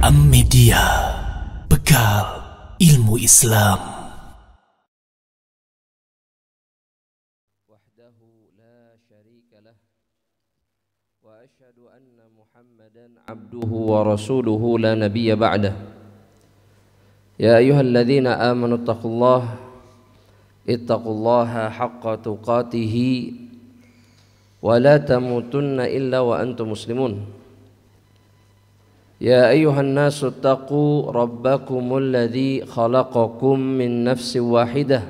Media, bekal ilmu Islam. Wahdahu la syarika lah wa asyhadu anna Muhammadan abduhu wa rasuluhu la nabiyya ba'dah. Ya ayyuhalladzina amanu ittaqullaha haqqa tuqatih wa la tamutunna illa wa antum muslimun. يا أيها الناس اتقوا ربكم الذي خلقكم من نفس واحدة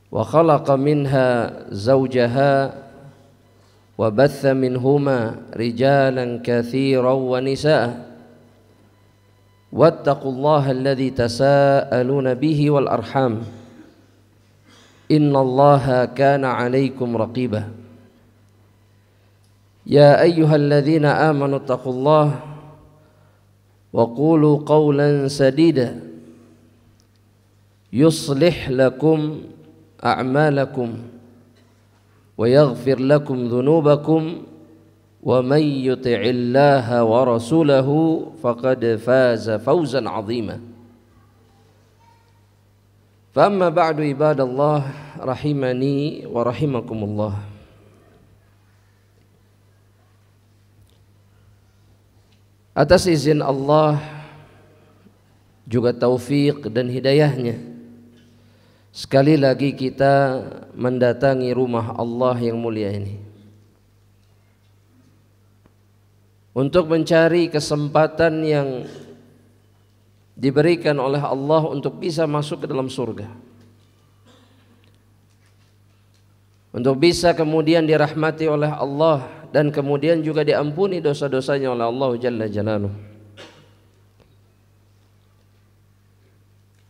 وخلق منها زوجها وبث منهما رجالا كثيرا ونساء واتقوا الله الذي تساءلون به والأرحام إن الله كان عليكم رقيبا. يا أيها الذين آمنوا اتقوا الله وقولوا قولا سديدا يصلح لكم أعمالكم ويغفر لكم ذنوبكم ومن يطع الله ورسوله فقد فاز فوزا عظيما. فأما بعد عباد الله رحمني ورحمكم الله. Atas izin Allah juga taufik dan hidayahnya, sekali lagi kita mendatangi rumah Allah yang mulia ini untuk mencari kesempatan yang diberikan oleh Allah untuk bisa masuk ke dalam surga, untuk bisa kemudian dirahmati oleh Allah dan kemudian juga diampuni dosa-dosanya oleh Allah Jalla Jalaluh,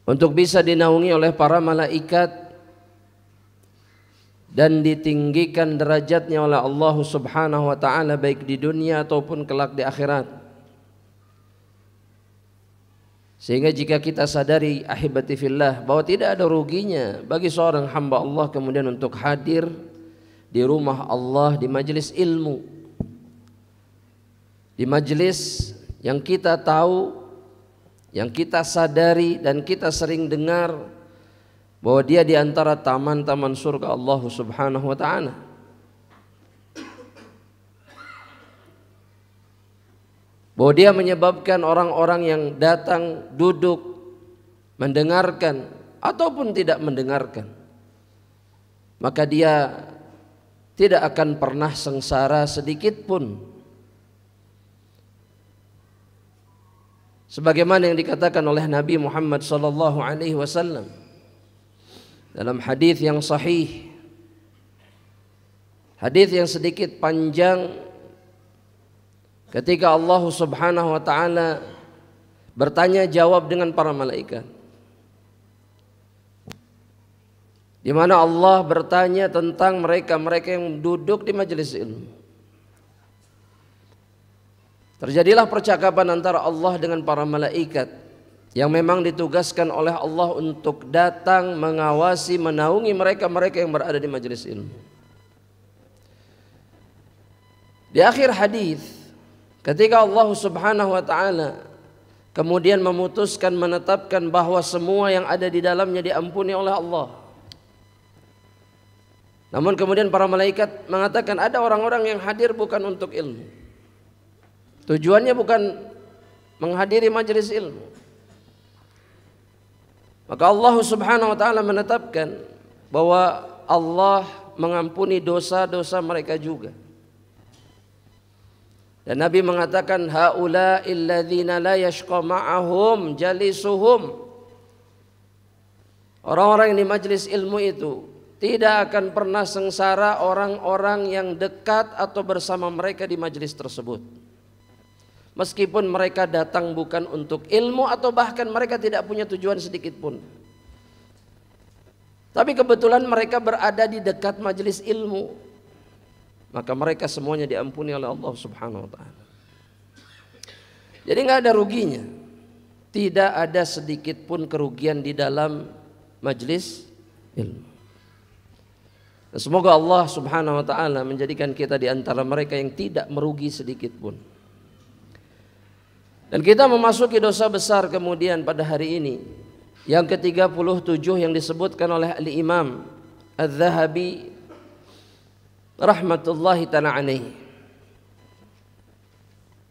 untuk bisa dinaungi oleh para malaikat dan ditinggikan derajatnya oleh Allah Subhanahu wa taala baik di dunia ataupun kelak di akhirat. Sehingga jika kita sadari ahibati fillah bahwa tidak ada ruginya bagi seorang hamba Allah kemudian untuk hadir di rumah Allah, di majelis ilmu, di majelis yang kita tahu, yang kita sadari dan kita sering dengar bahwa dia di antara taman-taman surga Allah Subhanahu wa taala. Bahwa dia menyebabkan orang-orang yang datang duduk mendengarkan ataupun tidak mendengarkan, maka dia tidak akan pernah sengsara sedikit pun. Sebagaimana yang dikatakan oleh Nabi Muhammad sallallahu alaihi wasallam dalam hadis yang sahih, hadis yang sedikit panjang, ketika Allah Subhanahu wa taala bertanya jawab dengan para malaikat, di mana Allah bertanya tentang mereka-mereka yang duduk di majelis ilmu. Terjadilah percakapan antara Allah dengan para malaikat yang memang ditugaskan oleh Allah untuk datang mengawasi, menaungi mereka-mereka yang berada di majelis ilmu. Di akhir hadis, ketika Allah Subhanahu wa taala kemudian memutuskan menetapkan bahwa semua yang ada di dalamnya diampuni oleh Allah, namun kemudian para malaikat mengatakan ada orang-orang yang hadir bukan untuk ilmu, tujuannya bukan menghadiri majelis ilmu. Maka Allah Subhanahu wa taala menetapkan bahwa Allah mengampuni dosa-dosa mereka juga. Dan Nabi mengatakan haula'il ladzina la yashqa ma'ahum jalisuhum. Orang-orang yang di majelis ilmu itu tidak akan pernah sengsara orang-orang yang dekat atau bersama mereka di majelis tersebut. Meskipun mereka datang bukan untuk ilmu atau bahkan mereka tidak punya tujuan sedikit pun. Tapi kebetulan mereka berada di dekat majelis ilmu, maka mereka semuanya diampuni oleh Allah Subhanahu wa taala. Jadi enggak ada ruginya. Tidak ada sedikit pun kerugian di dalam majelis ilmu. Semoga Allah Subhanahu wa taala menjadikan kita di antara mereka yang tidak merugi sedikit pun. Dan kita memasuki dosa besar kemudian pada hari ini, yang ke-37 yang disebutkan oleh Al-Imam Al-Zahabi rahmatullahi ta'ala alaihi.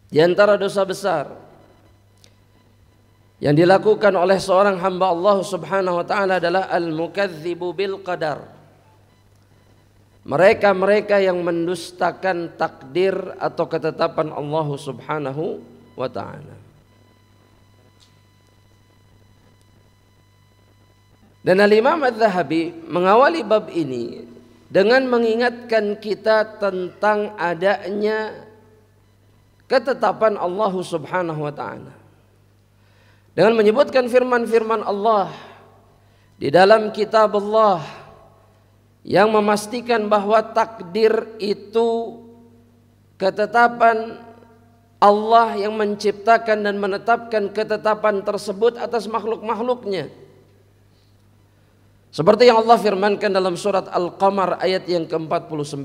Di antara dosa besar yang dilakukan oleh seorang hamba Allah subhanahu wa ta'ala adalah al-mukadzibu bil qadar. Mereka-mereka yang mendustakan takdir atau ketetapan Allah subhanahu wa ta'ala. Dan Al-Imam Al-Zahabi mengawali bab ini dengan mengingatkan kita tentang adanya ketetapan Allah subhanahu wa ta'ala, dengan menyebutkan firman-firman Allah di dalam kitab Allah yang memastikan bahwa takdir itu ketetapan Allah yang menciptakan dan menetapkan ketetapan tersebut atas makhluk-makhluknya. Seperti yang Allah firmankan dalam surat Al-Qamar ayat yang ke-49.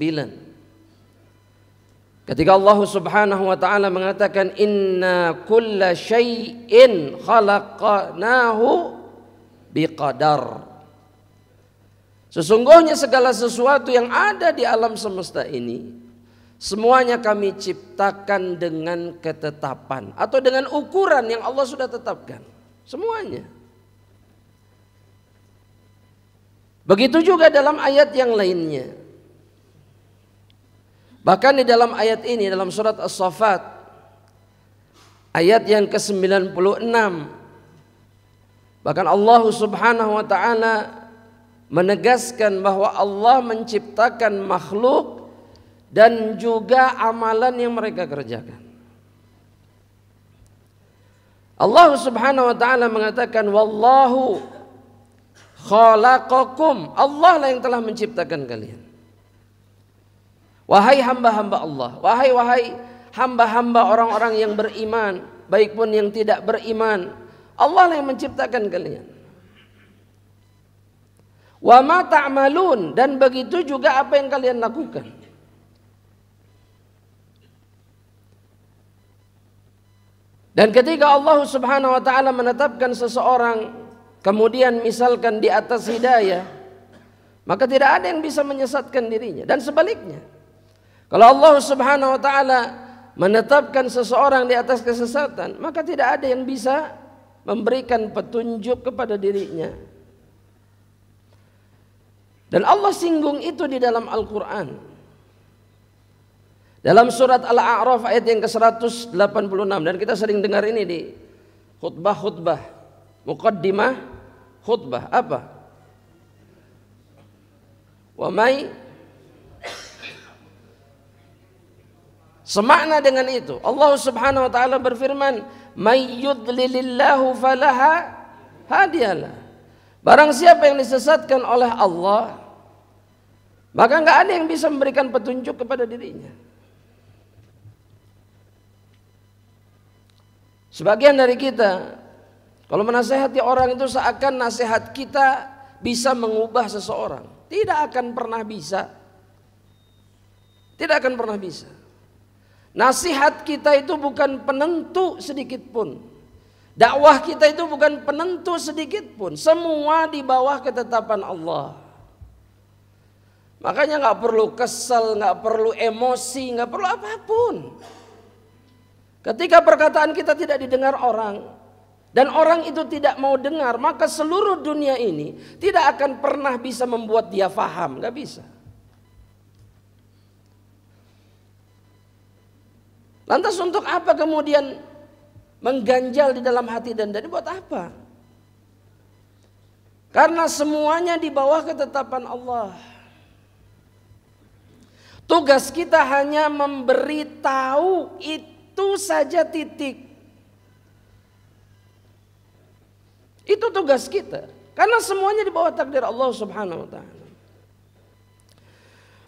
Ketika Allah subhanahu wa ta'ala mengatakan inna kulla syai'in khalaqnahu biqadar. Sesungguhnya segala sesuatu yang ada di alam semesta ini semuanya kami ciptakan dengan ketetapan atau dengan ukuran yang Allah sudah tetapkan. Semuanya. Begitu juga dalam ayat yang lainnya. Bahkan di dalam ayat ini, dalam surat As-Saffat ayat yang ke-96, bahkan Allah subhanahu wa ta'ala menegaskan bahwa Allah menciptakan makhluk dan juga amalan yang mereka kerjakan. Allah subhanahu wa ta'ala mengatakan wallahu khalaqakum, Allah lah yang telah menciptakan kalian. Wahai hamba-hamba Allah, wahai hamba-hamba orang-orang yang beriman, baik pun yang tidak beriman, Allah lah yang menciptakan kalian. Wa ma ta'malun, dan begitu juga apa yang kalian lakukan. Dan ketika Allah subhanahu wa ta'ala menetapkan seseorang kemudian misalkan di atas hidayah, maka tidak ada yang bisa menyesatkan dirinya. Dan sebaliknya, kalau Allah subhanahu wa ta'ala menetapkan seseorang di atas kesesatan, maka tidak ada yang bisa memberikan petunjuk kepada dirinya. Dan Allah singgung itu di dalam Al-Quran. Dalam surat Al-A'raf ayat yang ke-186, dan kita sering dengar ini di khutbah-khutbah, muqaddimah khutbah. Apa? Wa may, semakna dengan itu Allah subhanahu wa ta'ala berfirman, may yudlilillahu falaha hadiyalah. Barang siapa yang disesatkan oleh Allah, maka enggak ada yang bisa memberikan petunjuk kepada dirinya. Sebagian dari kita kalau menasihati orang itu seakan nasihat kita bisa mengubah seseorang. Tidak akan pernah bisa. Tidak akan pernah bisa. Nasihat kita itu bukan penentu sedikit pun. Dakwah kita itu bukan penentu sedikit pun. Semua di bawah ketetapan Allah. Makanya nggak perlu kesel, nggak perlu emosi, nggak perlu apapun. Ketika perkataan kita tidak didengar orang dan orang itu tidak mau dengar, maka seluruh dunia ini tidak akan pernah bisa membuat dia faham, nggak bisa. Lantas untuk apa kemudian mengganjal di dalam hati dan dada, buat apa? Karena semuanya di bawah ketetapan Allah. Tugas kita hanya memberitahu, itu saja, titik. Itu tugas kita. Karena semuanya di bawah takdir Allah subhanahu wa ta'ala.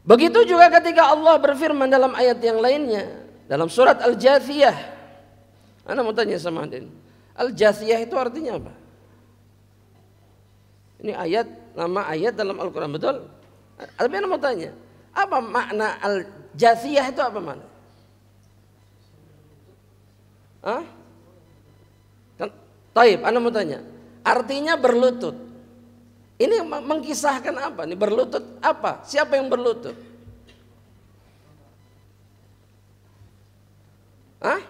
Begitu juga ketika Allah berfirman dalam ayat yang lainnya, dalam surat Al-Jathiyah. Ana mau tanya sama Adin, Al-Jathiyah itu artinya apa? Ini ayat, nama ayat dalam Al-Quran, betul? Tapi Ana mau tanya, apa makna Al-Jathiyah itu, apa makna? Hah? Taib, Anda mau tanya, artinya berlutut. Ini mengkisahkan apa nih? Berlutut apa? Siapa yang berlutut? Hah?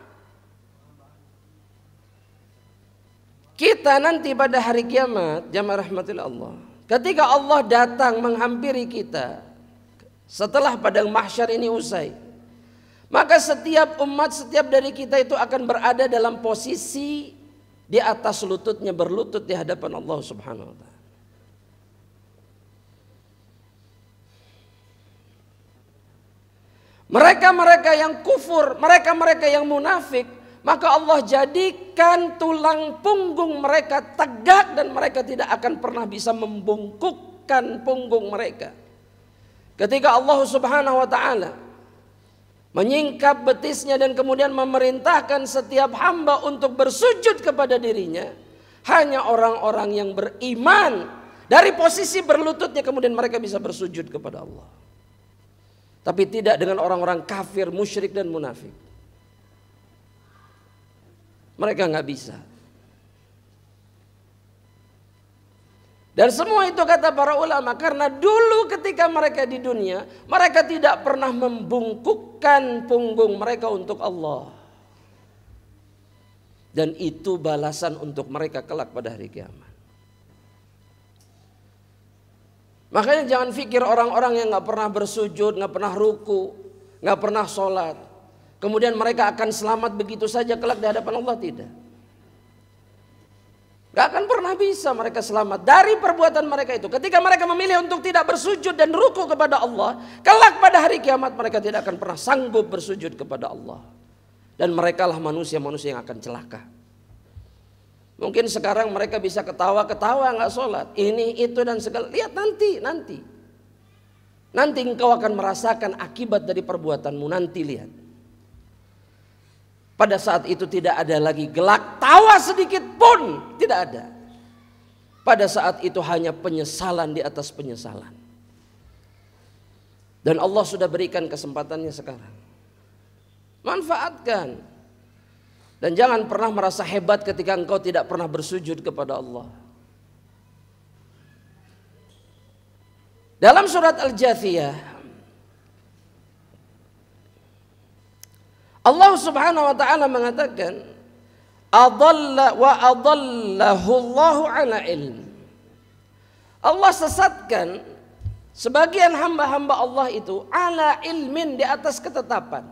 Kita nanti pada hari kiamat, jamaah rahmatillah Allah, ketika Allah datang menghampiri kita setelah padang mahsyar ini usai, maka setiap umat, setiap dari kita itu akan berada dalam posisi di atas lututnya, berlutut di hadapan Allah Subhanahu wa ta'ala. Mereka-mereka yang kufur, mereka-mereka yang munafik, maka Allah jadikan tulang punggung mereka tegak dan mereka tidak akan pernah bisa membungkukkan punggung mereka. Ketika Allah Subhanahu wa ta'ala menyingkap betisnya dan kemudian memerintahkan setiap hamba untuk bersujud kepada dirinya, hanya orang-orang yang beriman dari posisi berlututnya kemudian mereka bisa bersujud kepada Allah. Tapi tidak dengan orang-orang kafir, musyrik dan munafik. Mereka nggak bisa. Dan semua itu kata para ulama karena dulu ketika mereka di dunia, mereka tidak pernah membungkukkan punggung mereka untuk Allah. Dan itu balasan untuk mereka kelak pada hari kiamat. Makanya jangan pikir orang-orang yang nggak pernah bersujud, nggak pernah ruku, nggak pernah sholat, kemudian mereka akan selamat begitu saja kelak di hadapan Allah. Tidak. Gak akan pernah bisa mereka selamat dari perbuatan mereka itu. Ketika mereka memilih untuk tidak bersujud dan ruku kepada Allah, kelak pada hari kiamat mereka tidak akan pernah sanggup bersujud kepada Allah. Dan merekalah manusia-manusia yang akan celaka. Mungkin sekarang mereka bisa ketawa-ketawa gak sholat, ini itu dan segala. Lihat nanti engkau akan merasakan akibat dari perbuatanmu. Nanti lihat. Pada saat itu tidak ada lagi gelak tawa sedikit pun, tidak ada. Pada saat itu hanya penyesalan di atas penyesalan. Dan Allah sudah berikan kesempatannya sekarang. Manfaatkan. Dan jangan pernah merasa hebat ketika engkau tidak pernah bersujud kepada Allah. Dalam surat Al-Jathiyah, Allah Subhanahu wa ta'ala mengatakan, adalla wa adallahu Allahu ala ilm. Allah sesatkan sebagian hamba-hamba Allah itu ala ilmin, di atas ketetapan.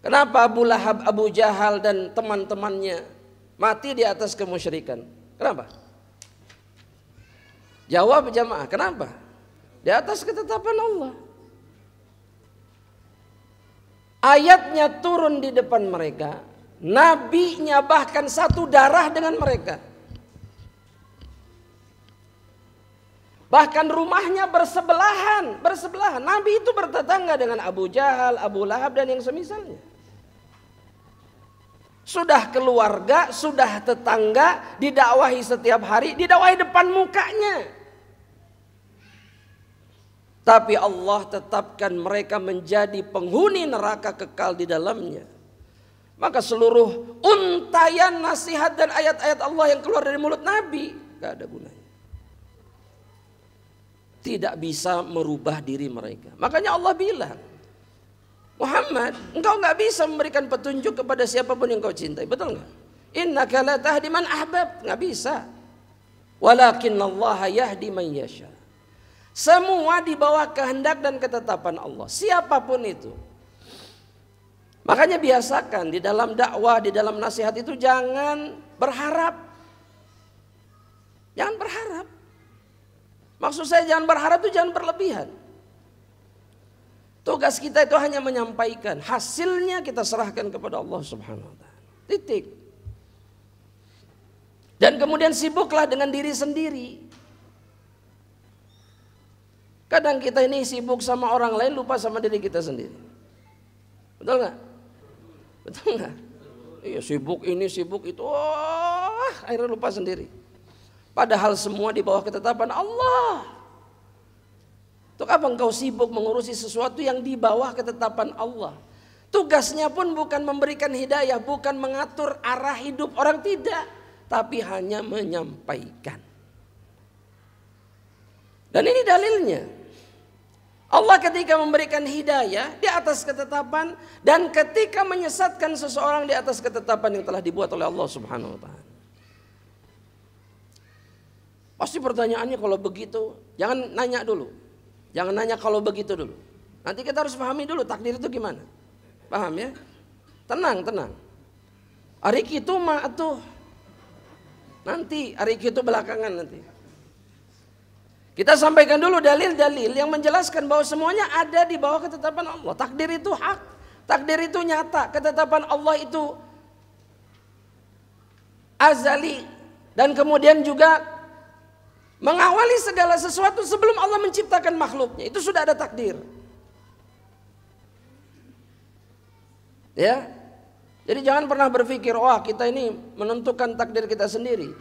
Kenapa Abu Lahab, Abu Jahal dan teman-temannya mati di atas kemusyrikan? Kenapa? Jawab jamaah, kenapa? Di atas ketetapan Allah. Ayatnya turun di depan mereka, nabinya bahkan satu darah dengan mereka. Bahkan rumahnya bersebelahan. Nabi itu bertetangga dengan Abu Jahal, Abu Lahab dan yang semisalnya. Sudah keluarga, sudah tetangga, didakwahi setiap hari, didakwahi depan mukanya. Tapi Allah tetapkan mereka menjadi penghuni neraka kekal di dalamnya. Maka seluruh untayan nasihat dan ayat-ayat Allah yang keluar dari mulut Nabi gak ada gunanya. Tidak bisa merubah diri mereka. Makanya Allah bilang, Muhammad, engkau gak bisa memberikan petunjuk kepada siapapun yang kau cintai. Betul gak? Innaka la tahdi man ahbab. Gak bisa. Walakinallaha yahdi man yasha. Semua di bawah kehendak dan ketetapan Allah. Siapapun itu. Makanya biasakan di dalam dakwah, di dalam nasihat itu jangan berharap. Jangan berharap. Maksud saya jangan berharap itu jangan berlebihan. Tugas kita itu hanya menyampaikan. Hasilnya kita serahkan kepada Allah Subhanahu wa ta'ala. Titik. Dan kemudian sibuklah dengan diri sendiri. Kadang kita ini sibuk sama orang lain, lupa sama diri kita sendiri. Betul gak? Betul gak? Iya, sibuk ini, sibuk itu. Akhirnya lupa sendiri. Padahal semua di bawah ketetapan Allah. Untuk apa engkau sibuk mengurusi sesuatu yang di bawah ketetapan Allah? Tugasnya pun bukan memberikan hidayah, bukan mengatur arah hidup orang, tidak, tapi hanya menyampaikan. Dan ini dalilnya. Allah ketika memberikan hidayah di atas ketetapan, dan ketika menyesatkan seseorang di atas ketetapan yang telah dibuat oleh Allah Subhanahu wa taala. Pasti pertanyaannya kalau begitu, jangan nanya dulu. Jangan nanya kalau begitu dulu. Nanti kita harus pahami dulu takdir itu gimana. Paham ya? Tenang, tenang. Hari itu mah tuh nanti, hari itu belakangan nanti. Kita sampaikan dulu dalil-dalil yang menjelaskan bahwa semuanya ada di bawah ketetapan Allah. Takdir itu hak, takdir itu nyata, ketetapan Allah itu azali, dan kemudian juga mengawali segala sesuatu sebelum Allah menciptakan makhluknya. Itu sudah ada takdir. Ya. Jadi jangan pernah berpikir, wah kita ini menentukan takdir kita sendiri.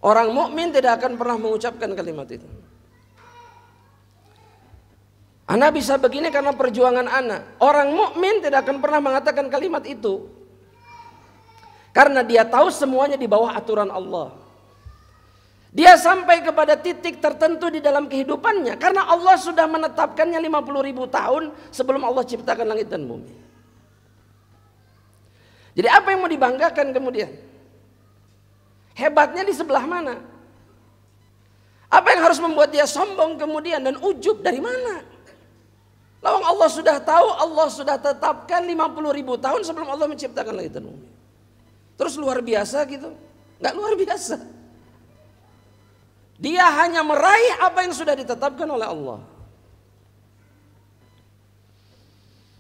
Orang mukmin tidak akan pernah mengucapkan kalimat itu. Ana bisa begini karena perjuangan ana. Orang mukmin tidak akan pernah mengatakan kalimat itu. Karena dia tahu semuanya di bawah aturan Allah. Dia sampai kepada titik tertentu di dalam kehidupannya karena Allah sudah menetapkannya 50.000 tahun sebelum Allah ciptakan langit dan bumi. Jadi apa yang mau dibanggakan kemudian? Hebatnya di sebelah mana? Apa yang harus membuat dia sombong kemudian dan ujub dari mana? Lawang Allah sudah tahu, Allah sudah tetapkan 50.000 tahun sebelum Allah menciptakan langit dan bumi. Terus luar biasa gitu? Enggak luar biasa. Dia hanya meraih apa yang sudah ditetapkan oleh Allah.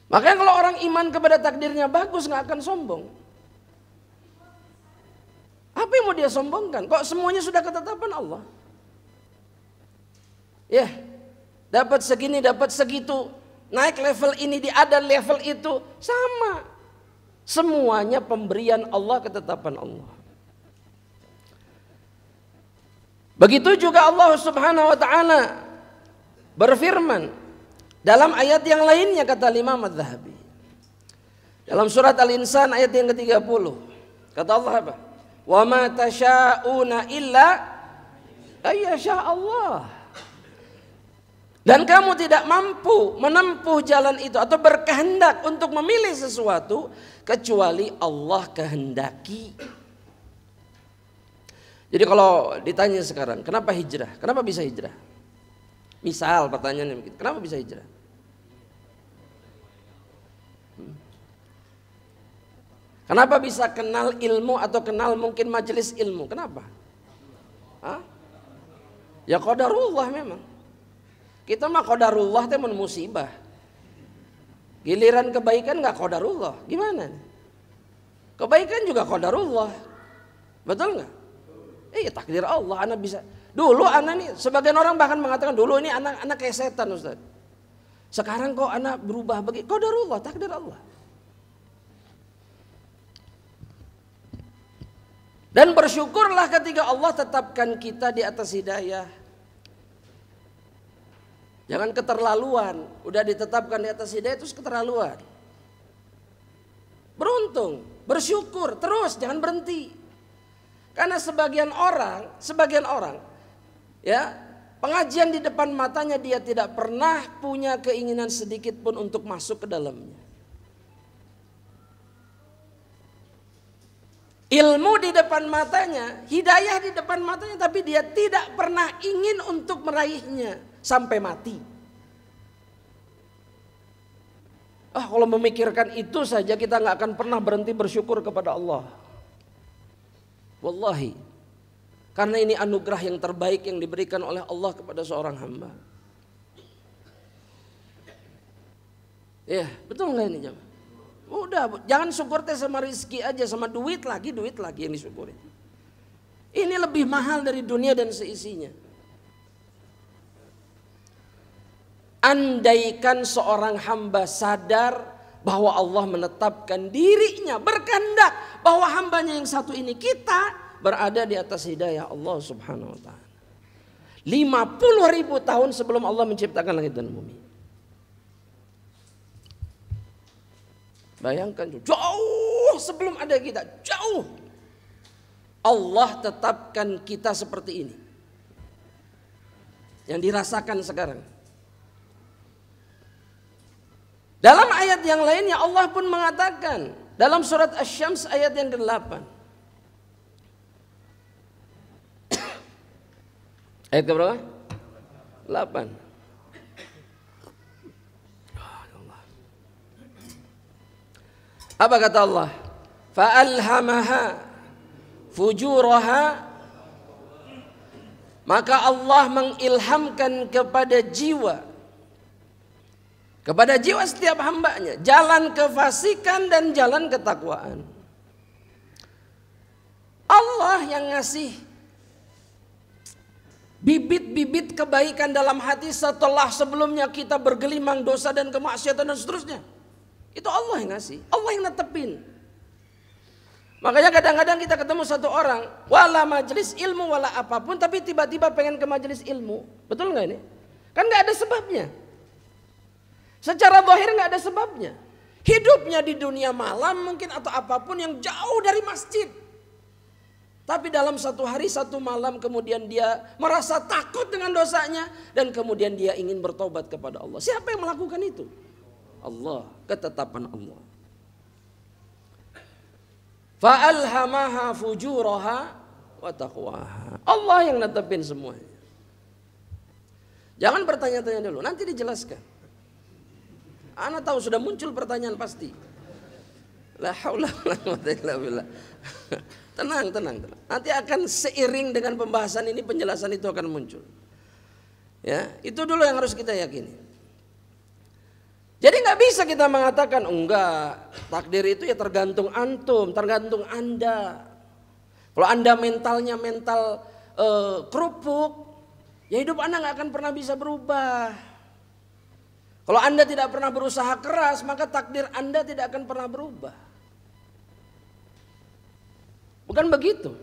Makanya kalau orang iman kepada takdirnya bagus, nggak akan sombong. Apa yang mau dia sombongkan? Kok semuanya sudah ketetapan Allah? Ya, dapat segini, dapat segitu, naik level ini, ada level itu, sama. Semuanya pemberian Allah, ketetapan Allah. Begitu juga Allah Subhanahu wa taala berfirman dalam ayat yang lainnya, kata Imam Az-Zahabi. Dalam surat Al-Insan ayat yang ke-30. Kata Allah apa? Wa ma tasyauna illa ayyasha Allah. Dan kamu tidak mampu menempuh jalan itu atau berkehendak untuk memilih sesuatu kecuali Allah kehendaki. Jadi kalau ditanya sekarang, kenapa hijrah? Kenapa bisa hijrah? Misal pertanyaannya begitu, kenapa bisa hijrah? Kenapa bisa kenal ilmu atau kenal mungkin majelis ilmu? Kenapa? Hah? Ya qadarullah memang. Kita mah qadarullah itu musibah. Giliran kebaikan nggak qadarullah, gimana? Kebaikan juga qadarullah, betul nggak? Iya takdir Allah, anak bisa. Dulu anak nih, sebagian orang bahkan mengatakan dulu ini anak kayak setan Ustaz. Sekarang kok anak berubah begitu? Qadarullah, takdir Allah. Dan bersyukurlah ketika Allah tetapkan kita di atas hidayah. Jangan keterlaluan, udah ditetapkan di atas hidayah terus keterlaluan. Beruntung, bersyukur terus, jangan berhenti. Karena sebagian orang ya, pengajian di depan matanya dia tidak pernah punya keinginan sedikit pun untuk masuk ke dalamnya. Ilmu di depan matanya, hidayah di depan matanya, tapi dia tidak pernah ingin untuk meraihnya sampai mati. Kalau memikirkan itu saja kita nggak akan pernah berhenti bersyukur kepada Allah. Wallahi, karena ini anugerah yang terbaik yang diberikan oleh Allah kepada seorang hamba. Ya, betul nggak ini jemaah? Udah, jangan syukur teh sama rizki aja, sama duit lagi yang disyukuri. Ini lebih mahal dari dunia dan seisinya. Andaikan seorang hamba sadar bahwa Allah menetapkan dirinya, berkehendak bahwa hambanya yang satu ini kita berada di atas hidayah Allah Subhanahu wa ta'ala. 50.000 tahun sebelum Allah menciptakan langit dan bumi. Bayangkan jauh sebelum ada kita, jauh. Allah tetapkan kita seperti ini. Yang dirasakan sekarang. Dalam ayat yang lainnya Allah pun mengatakan dalam surat Asy-Syams ayat yang ke-8. Ayat ke berapa? 8. Apa kata Allah? Fa'alhamaha fujuraha, maka Allah mengilhamkan kepada jiwa setiap hambanya jalan kefasikan dan jalan ketakwaan. Allah yang ngasih bibit-bibit kebaikan dalam hati setelah sebelumnya kita bergelimang dosa dan kemaksiatan dan seterusnya. Itu Allah yang ngasih, Allah yang netepin. Makanya kadang-kadang kita ketemu satu orang, wala majelis ilmu wala apapun, tapi tiba-tiba pengen ke majelis ilmu. Betul nggak ini? Kan nggak ada sebabnya. Secara zahir nggak ada sebabnya. Hidupnya di dunia malam mungkin atau apapun yang jauh dari masjid. Tapi dalam satu hari satu malam kemudian dia merasa takut dengan dosanya dan kemudian dia ingin bertobat kepada Allah. Siapa yang melakukan itu? Allah, ketetapan Allah. Fa'alhamaha fujuraha wa taqwaha. Allah yang netepin semuanya. Jangan bertanya-tanya dulu, nanti dijelaskan. Ana tahu sudah muncul pertanyaan pasti. La haula wala quwwata illa billah. Tenang. Nanti akan seiring dengan pembahasan ini penjelasan itu akan muncul. Ya, itu dulu yang harus kita yakini. Jadi nggak bisa kita mengatakan enggak, takdir itu ya tergantung antum, tergantung anda. Kalau anda mentalnya mental kerupuk, ya hidup anda nggak akan pernah bisa berubah. Kalau anda tidak pernah berusaha keras, maka takdir anda tidak akan pernah berubah. Bukan begitu.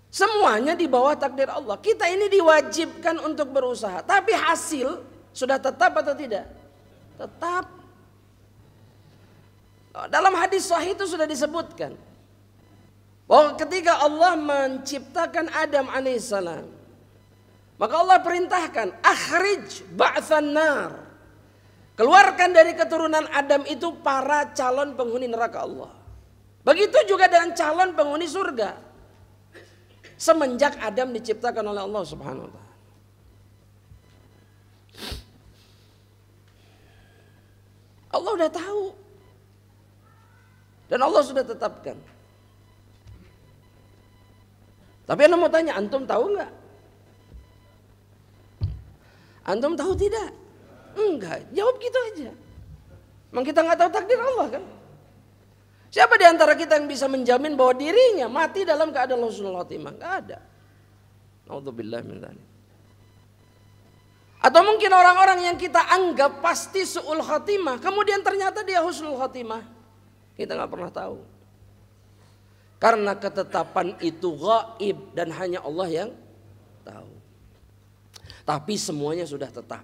Semuanya di bawah takdir Allah. Kita ini diwajibkan untuk berusaha, tapi hasil sudah tetap atau tidak? Tetap. Dalam hadis sahih itu sudah disebutkan bahwa ketika Allah menciptakan Adam alaihissalam, maka Allah perintahkan akhrij ba'tsan nar. Keluarkan dari keturunan Adam itu para calon penghuni neraka Allah. Begitu juga dengan calon penghuni surga. Semenjak Adam diciptakan oleh Allah Subhanahu wa taala. Allah sudah tahu. Dan Allah sudah tetapkan. Tapi Anda mau tanya, antum tahu enggak? Antum tahu tidak? Enggak, jawab gitu aja. Memang kita enggak tahu takdir Allah kan? Siapa di antara kita yang bisa menjamin bahwa dirinya mati dalam keadaan husnul khotimah? Enggak ada. Naudzubillah min dzalik. Atau mungkin orang-orang yang kita anggap pasti su'ul khatimah, kemudian ternyata dia husnul khatimah. Kita nggak pernah tahu. Karena ketetapan itu gaib dan hanya Allah yang tahu. Tapi semuanya sudah tetap.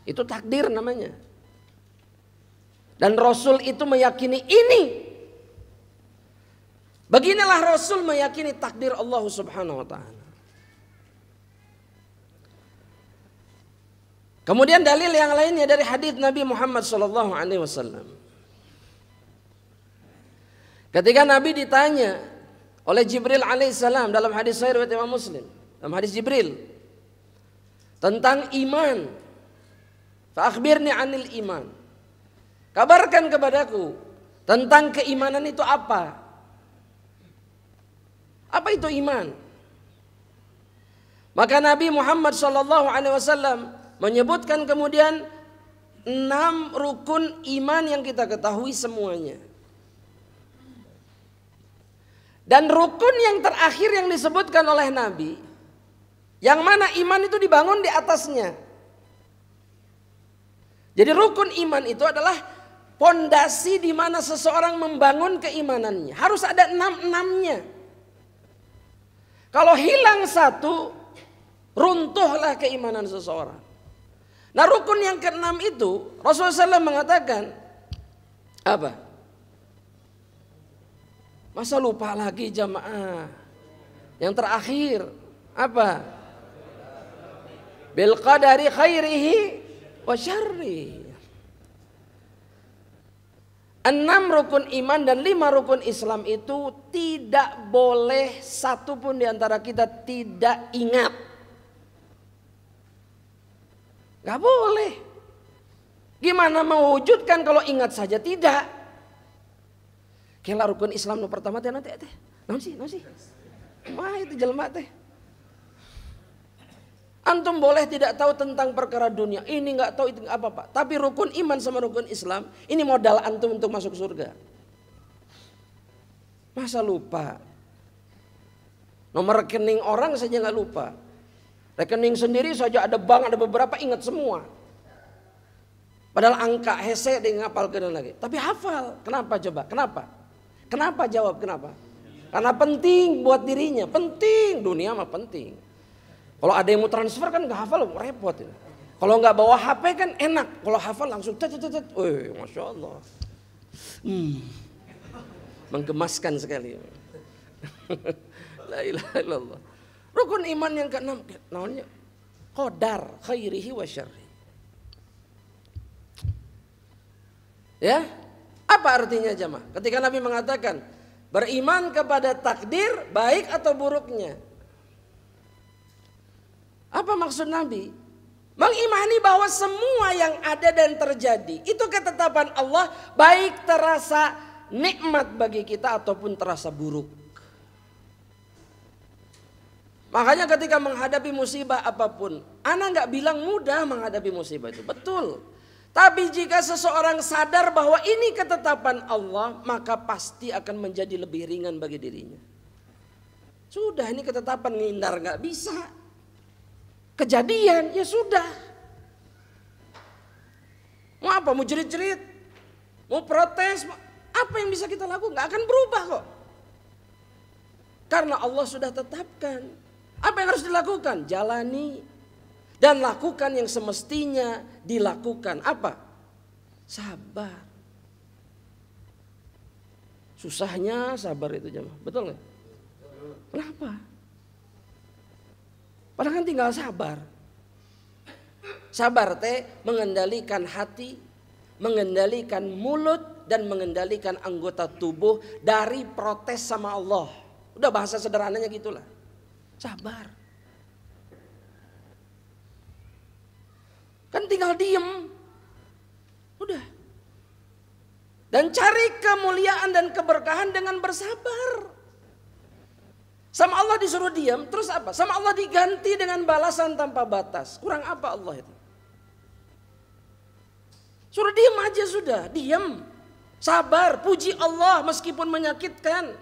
Itu takdir namanya. Dan Rasul itu meyakini ini. Beginilah Rasul meyakini takdir Allah Subhanahu wa ta'ala. Kemudian dalil yang lainnya dari hadis Nabi Muhammad SAW. Ketika Nabi ditanya oleh Jibril alaihissalam dalam hadis sahih riwayat Imam Muslim, dalam hadis Jibril tentang iman, fa akhbirni 'anil iman. Kabarkan kepadaku tentang keimanan itu apa? Apa itu iman? Maka Nabi Muhammad SAW menyebutkan kemudian 6 rukun iman yang kita ketahui semuanya. Dan rukun yang terakhir yang disebutkan oleh Nabi, yang mana iman itu dibangun di atasnya. Jadi rukun iman itu adalah pondasi di mana seseorang membangun keimanannya. Harus ada 6-6-nya. Kalau hilang satu, runtuhlah keimanan seseorang. Nah rukun yang keenam itu Rasulullah SAW mengatakan apa? Masa lupa lagi jamaah? Yang terakhir apa? Bil qadari khairihi wa syarri. 6 rukun iman dan 5 rukun Islam itu tidak boleh satupun di antara kita tidak ingat. Gak boleh. Gimana mewujudkan kalau ingat saja tidak? Kela rukun Islam yang pertama teh nanti teh. Naon sih? Mah itu jelema teh. Antum boleh tidak tahu tentang perkara dunia. Ini nggak tahu itu apa Pak. Tapi rukun iman sama rukun Islam ini modal antum untuk masuk surga. Masa lupa? Nomor rekening orang saja nggak lupa. Rekening sendiri saja ada bank, ada beberapa ingat semua. Padahal angka hese dia ngapalkeun lagi. Tapi hafal. Kenapa coba? Kenapa? Kenapa jawab kenapa? Karena penting buat dirinya. Penting, dunia mah penting. Kalau ada yang mau transfer kan nggak hafal repot. Ya. Kalau nggak bawa HP kan enak. Kalau hafal langsung wih, masya Allah. Menggemaskan sekali. La ilaha illallah. Rukun iman yang keenam, namanya qadar khairihi wa syarri. Ya, apa artinya jemaah? Ketika Nabi mengatakan beriman kepada takdir baik atau buruknya. Apa maksud Nabi? Mengimani bahwa semua yang ada dan terjadi itu ketetapan Allah, baik terasa nikmat bagi kita ataupun terasa buruk. Makanya ketika menghadapi musibah apapun, ana nggak bilang mudah menghadapi musibah itu, betul. Tapi jika seseorang sadar bahwa ini ketetapan Allah, maka pasti akan menjadi lebih ringan bagi dirinya. Sudah, ini ketetapan, ngindar nggak bisa. Kejadian ya sudah. Mau apa? Mau jerit-jerit? Mau protes? Apa yang bisa kita lakukan? Gak akan berubah kok. Karena Allah sudah tetapkan. Apa yang harus dilakukan? Jalani dan lakukan yang semestinya dilakukan. Apa? Sabar. Susahnya sabar itu jemaah. Betul nggak? Kenapa? Padahal kan tinggal sabar. Sabar teh mengendalikan hati, mengendalikan mulut dan mengendalikan anggota tubuh dari protes sama Allah. Udah bahasa sederhananya gitulah. Sabar. Kan tinggal diem. Udah. Dan cari kemuliaan dan keberkahan dengan bersabar. Sama Allah disuruh diam, terus apa? Sama Allah diganti dengan balasan tanpa batas. Kurang apa Allah itu? Suruh diam aja sudah, diam. Sabar, puji Allah meskipun menyakitkan.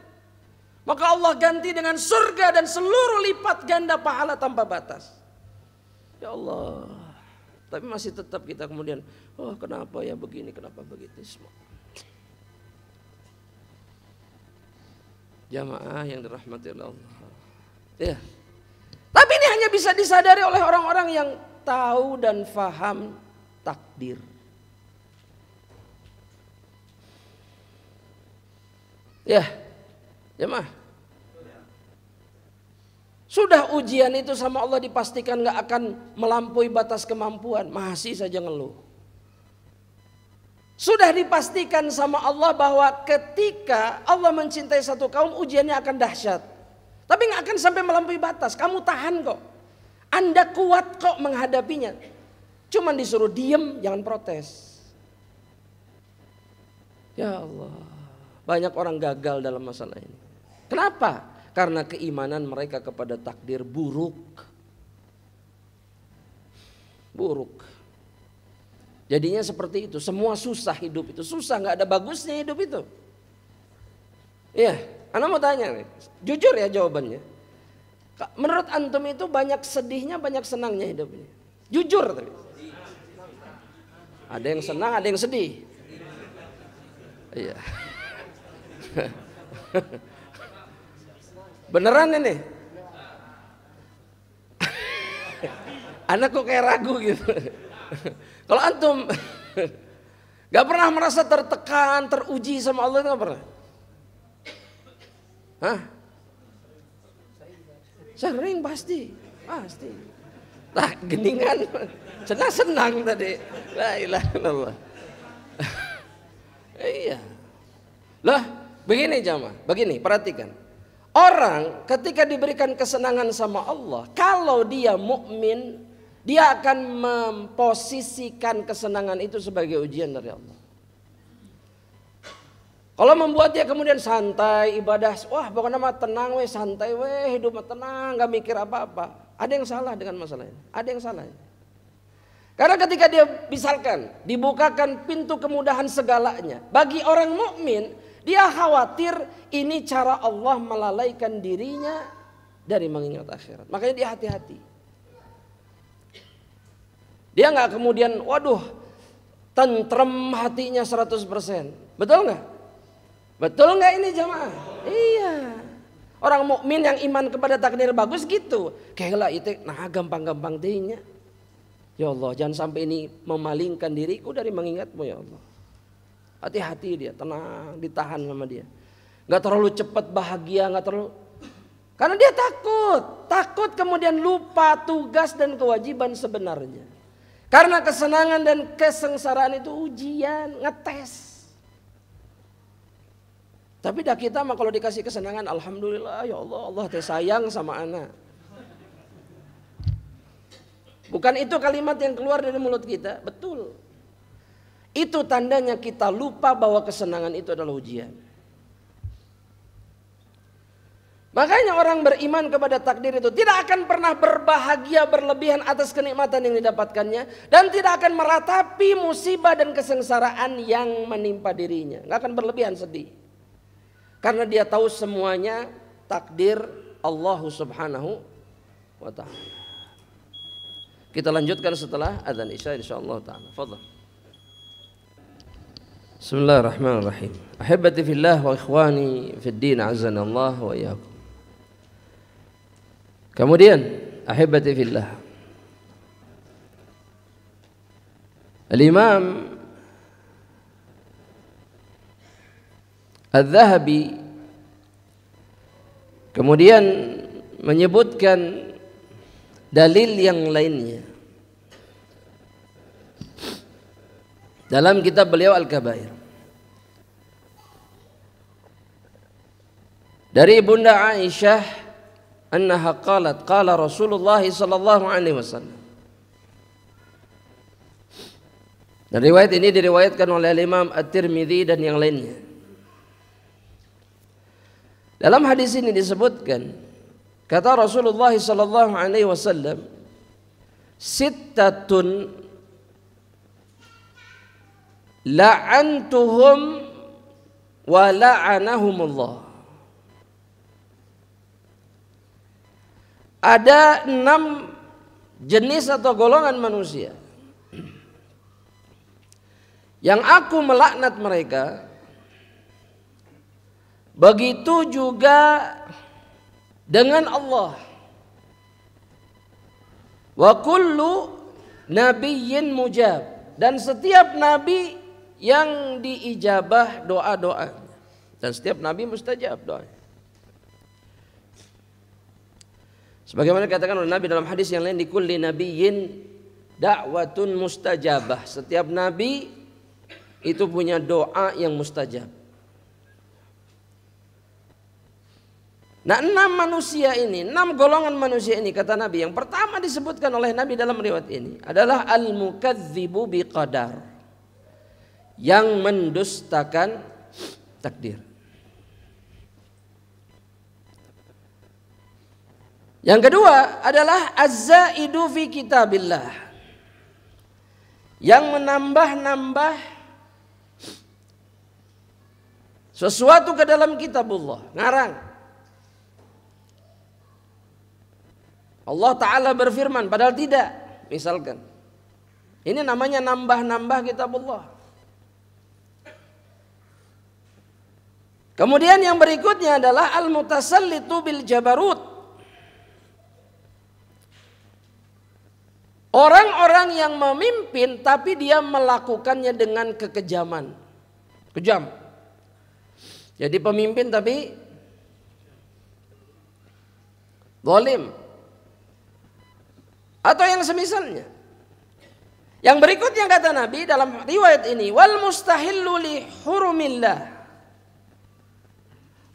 Maka Allah ganti dengan surga dan seluruh lipat ganda pahala tanpa batas. Ya Allah. Tapi masih tetap kita kemudian, oh kenapa ya begini, kenapa begitu semua. Jamaah yang dirahmati oleh Allah. Ya. Tapi ini hanya bisa disadari oleh orang-orang yang tahu dan faham takdir. Ya. Jamaah. Sudah ujian itu sama Allah dipastikan gak akan melampaui batas kemampuan, masih saja ngeluh. Sudah dipastikan sama Allah bahwa ketika Allah mencintai satu kaum, ujiannya akan dahsyat. Tapi gak akan sampai melampaui batas. Kamu tahan kok. Anda kuat kok menghadapinya. Cuman disuruh diem, jangan protes. Ya Allah. Banyak orang gagal dalam masalah ini. Kenapa? Karena keimanan mereka kepada takdir buruk. Buruk. Jadinya seperti itu, semua susah hidup itu, susah, nggak ada bagusnya hidup itu. Iya, Anda mau tanya nih, jujur ya jawabannya. Menurut antum itu banyak sedihnya, banyak senangnya hidup ini. Jujur tapi. Ada yang senang, ada yang sedih. Iya. Beneran ini? Anak kok kayak ragu gitu. Kalau antum gak pernah merasa tertekan, teruji sama Allah, itu gak pernah? Hah? Sering pasti. Lah geningan senang tadi. La ilaha illallah. Iya. Lah begini jamaah, begini perhatikan. Orang ketika diberikan kesenangan sama Allah, kalau dia mukmin, dia akan memposisikan kesenangan itu sebagai ujian dari Allah. Kalau membuat dia kemudian santai ibadah, wah pokoknya mah tenang weh, santai weh, hidup mah tenang, gak mikir apa-apa. Ada yang salah dengan masalah ini. Ada yang salah. Karena ketika dia misalkan dibukakan pintu kemudahan segalanya, bagi orang mukmin dia khawatir ini cara Allah melalaikan dirinya dari mengingat akhirat. Makanya dia hati-hati. Dia nggak kemudian, waduh, tentrem hatinya 100%. Betul nggak? Betul nggak ini jamaah? Iya. Orang mukmin yang iman kepada takdir bagus gitu. Kayak itu, nah gampang-gampang dirinya. Ya Allah, jangan sampai ini memalingkan diriku dari mengingatmu ya Allah. Hati-hati dia, tenang, ditahan sama dia. Nggak terlalu cepat bahagia, nggak terlalu. Karena dia takut kemudian lupa tugas dan kewajiban sebenarnya. Karena kesenangan dan kesengsaraan itu ujian, ngetes. Tapi dah kita mah kalau dikasih kesenangan, alhamdulillah ya Allah, Allah teh sayang sama anak. Bukan itu kalimat yang keluar dari mulut kita, betul. Itu tandanya kita lupa bahwa kesenangan itu adalah ujian. Makanya orang beriman kepada takdir itu tidak akan pernah berbahagia berlebihan atas kenikmatan yang didapatkannya, dan tidak akan meratapi musibah dan kesengsaraan yang menimpa dirinya. Nggak akan berlebihan sedih. Karena dia tahu semuanya takdir Allah Subhanahu wa ta'ala. Kita lanjutkan setelah adzan Isya insyaallah taala. Fadhal. Bismillahirrahmanirrahim. Ahibati fillah wa ikhwani fid din, azanallah wa iyyakum. Kemudian ahibati fillah, Al-Imam Al-Dhahabi kemudian menyebutkan dalil yang lainnya dalam kitab beliau Al-Kabair. Dari Bunda Aisyah annaha qalat qala Rasulullah sallallahu alaihi wasallam. Dan riwayat ini diriwayatkan oleh Imam At-Tirmidzi dan yang lainnya. Dalam hadis ini disebutkan, kata Rasulullah sallallahu alaihi wasallam, sittatun la'antuhum wa la'anahumullah. Ada 6 jenis atau golongan manusia yang aku melaknat mereka, begitu juga dengan Allah. Wa kullu nabiyyin mujab, dan setiap nabi yang diijabah doa-doa, dan setiap nabi mustajab doanya. Sebagaimana dikatakan oleh Nabi dalam hadis yang lain, likulli nabiyyin da'watun mustajabah. Setiap nabi itu punya doa yang mustajab. Nah, 6 manusia ini, 6 golongan manusia ini kata Nabi, yang pertama disebutkan oleh Nabi dalam riwayat ini adalah al-mukadzibu biqadar, yang mendustakan takdir. Yang kedua adalah az-zaidu fi kitabillah, yang menambah-nambah sesuatu ke dalam kitabullah, ngarang. Allah Ta'ala berfirman padahal tidak, misalkan. Ini namanya nambah-nambah kitabullah. Kemudian yang berikutnya adalah al-mutasallitu bil jabarut, Orang-orang yang memimpin tapi dia melakukannya dengan kekejaman. Kejam. Jadi pemimpin tapi zalim. Atau yang semisalnya. Yang berikutnya kata Nabi dalam riwayat ini, wal mustahillu li hurumillah.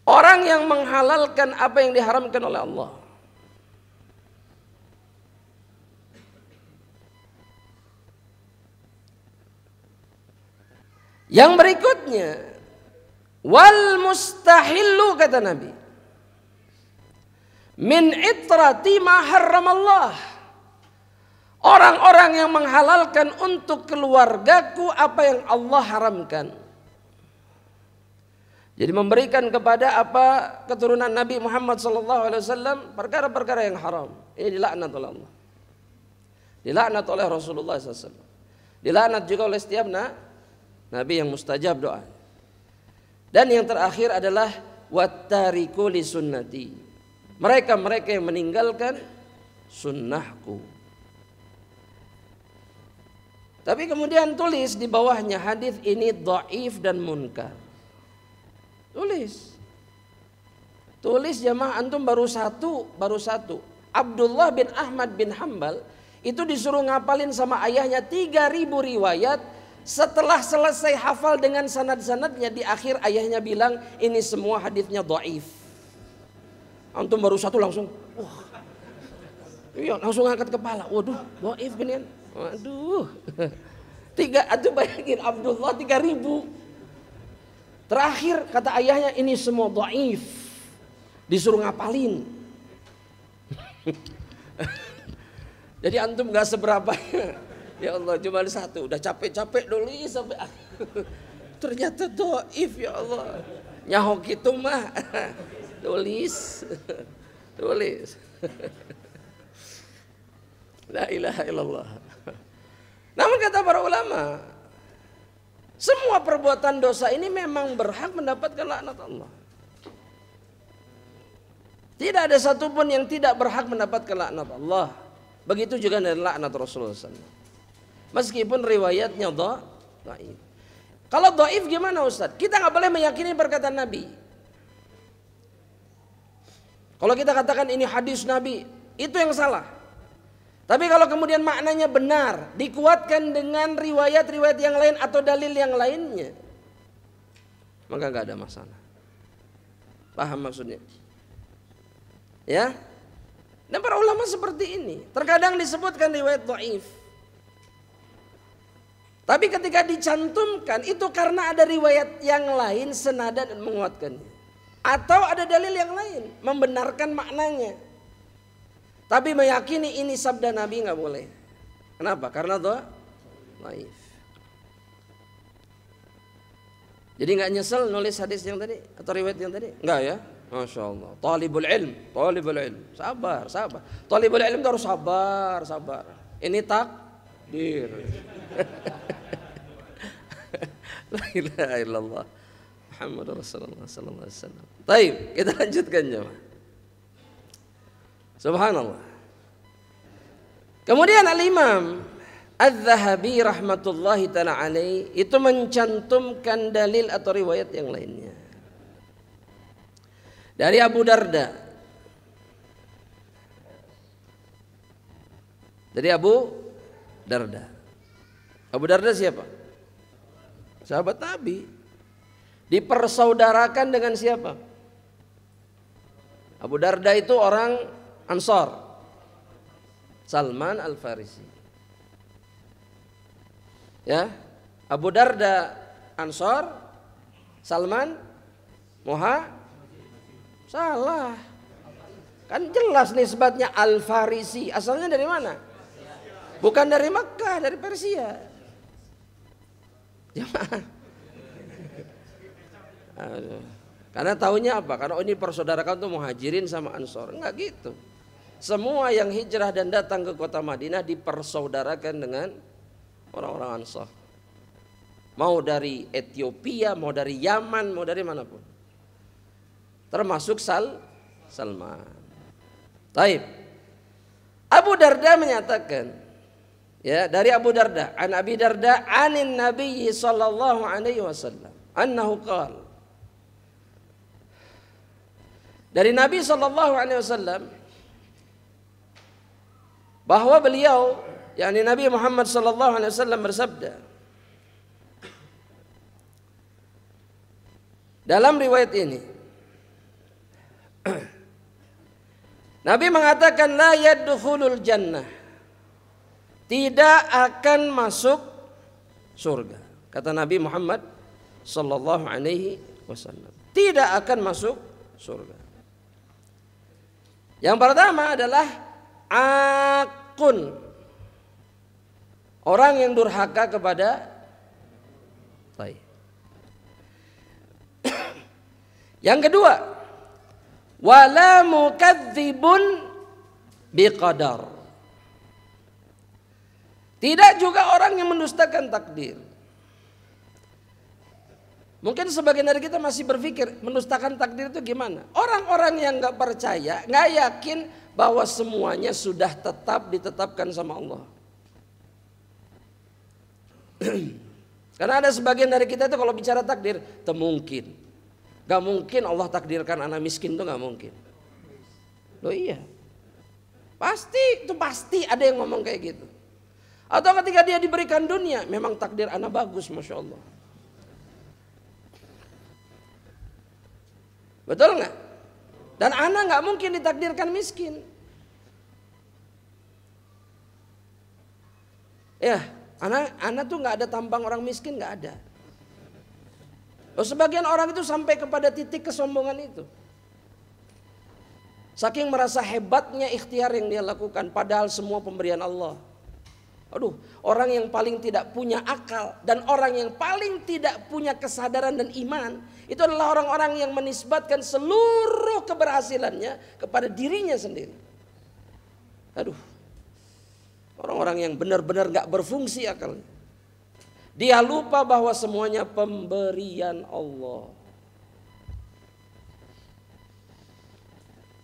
Orang yang menghalalkan apa yang diharamkan oleh Allah. Yang berikutnya, wal mustahillu kata Nabi, min itrati ma harramallah. Orang-orang yang menghalalkan untuk keluargaku apa yang Allah haramkan. Jadi memberikan kepada apa keturunan Nabi Muhammad SAW perkara-perkara yang haram. Ini dilaknat oleh Allah. Dilaknat oleh Rasulullah SAW. Dilaknat juga oleh setiap Nabi yang mustajab doa. Dan yang terakhir adalah wattariku li sunnati. Mereka-mereka yang meninggalkan sunnahku. Tapi kemudian tulis di bawahnya hadis ini dhaif dan munkar. Tulis jamaah antum baru satu. Abdullah bin Ahmad bin Hambal itu disuruh ngapalin sama ayahnya 3.000 riwayat. Setelah selesai hafal dengan sanad-sanadnya, di akhir ayahnya bilang ini semua hadisnya dhaif. Antum baru satu langsung, iya langsung angkat kepala. Waduh, dhaif ginian. Waduh. Antum bayangin Abdullah 3.000. Terakhir kata ayahnya ini semua dhaif. Disuruh ngapalin. Jadi antum gak seberapa. Ya Allah cuma satu. Udah capek-capek dulu sampai ternyata dhaif ya Allah. Nyahok itu mah. Tulis. La ilaha illallah. Namun kata para ulama, semua perbuatan dosa ini memang berhak mendapatkan laknat Allah. Tidak ada satupun yang tidak berhak mendapatkan laknat Allah. Begitu juga dengan laknat Rasulullah SAW. Meskipun riwayatnya dhaif. Kalau dhaif gimana Ustaz? Kita nggak boleh meyakini perkataan Nabi. Kalau kita katakan ini hadis Nabi, itu yang salah. Tapi kalau kemudian maknanya benar, dikuatkan dengan riwayat-riwayat yang lain atau dalil yang lainnya, maka nggak ada masalah. Paham maksudnya? Ya. Dan para ulama seperti ini. Terkadang disebutkan riwayat dhaif. Tapi ketika dicantumkan itu karena ada riwayat yang lain senada dan menguatkannya. Atau ada dalil yang lain membenarkan maknanya. Tapi meyakini ini sabda Nabi nggak boleh. Kenapa? Karena dhaif. Jadi nggak nyesel nulis hadis yang tadi atau riwayat yang tadi? Nggak ya? Masya Allah. Talibul ilm. Sabar. Talibul ilm itu harus sabar. Ini takdir. La ilaha illallah. Muhammad Rasulullah sallallahu alaihi wasallam. Baik, kita lanjutkan jemaah. Subhanallah. Kemudian Al-Imam Az-Zahabi rahmatullahi ta'ala alaih itu mencantumkan dalil atau riwayat yang lainnya. Dari Abu Darda. Abu Darda siapa? Sahabat Nabi. Dipersaudarakan dengan siapa? Abu Darda itu orang Ansar. Salman Al-Farisi. Ya, Abu Darda Ansar, Salman salah. Kan jelas nisbatnya Al-Farisi. Asalnya dari mana? Bukan dari Makkah, dari Persia. Jemaah. Karena tahunya apa? Karena ini persaudarakan tuh Muhajirin sama Ansor. Enggak gitu. Semua yang hijrah dan datang ke kota Madinah dipersaudarakan dengan orang-orang Ansor. Mau dari Ethiopia, mau dari Yaman, mau dari manapun. Termasuk Salman. Taib. Abu Darda menyatakan, Ya, dari Abu Darda, an Abi Darda anin Nabi sallallahu alaihi wasallam annahu qala. Dari Nabi sallallahu alaihi wasallam bahwa beliau, yakni Nabi Muhammad sallallahu alaihi wasallam bersabda. Dalam riwayat ini Nabi mengatakan la yadkhulul jannah, tidak akan masuk surga. Kata Nabi Muhammad sallallahu alaihi wasallam, tidak akan masuk surga. Yang pertama adalah akun, orang yang durhaka kepada baik. Yang kedua, wala mukadzibun biqadar, tidak juga orang yang mendustakan takdir. Mungkin sebagian dari kita masih berpikir mendustakan takdir itu gimana? Orang-orang yang gak percaya, gak yakin bahwa semuanya sudah ditetapkan sama Allah. Karena ada sebagian dari kita itu kalau bicara takdir, temungkin. Gak mungkin Allah takdirkan anak miskin, itu gak mungkin. Loh iya, pasti ada yang ngomong kayak gitu. Atau ketika dia diberikan dunia, memang takdir anak bagus, Masya Allah. Betul nggak? Dan anak nggak mungkin ditakdirkan miskin. Ya, anak tuh nggak ada tampang orang miskin, nggak ada. Loh, sebagian orang itu sampai kepada titik kesombongan itu. Saking merasa hebatnya ikhtiar yang dia lakukan, padahal semua pemberian Allah. Aduh, orang yang paling tidak punya akal dan orang yang paling tidak punya kesadaran dan iman, itu adalah orang-orang yang menisbatkan seluruh keberhasilannya kepada dirinya sendiri. Aduh, orang-orang yang benar-benar gak berfungsi akalnya. Dia lupa bahwa semuanya pemberian Allah.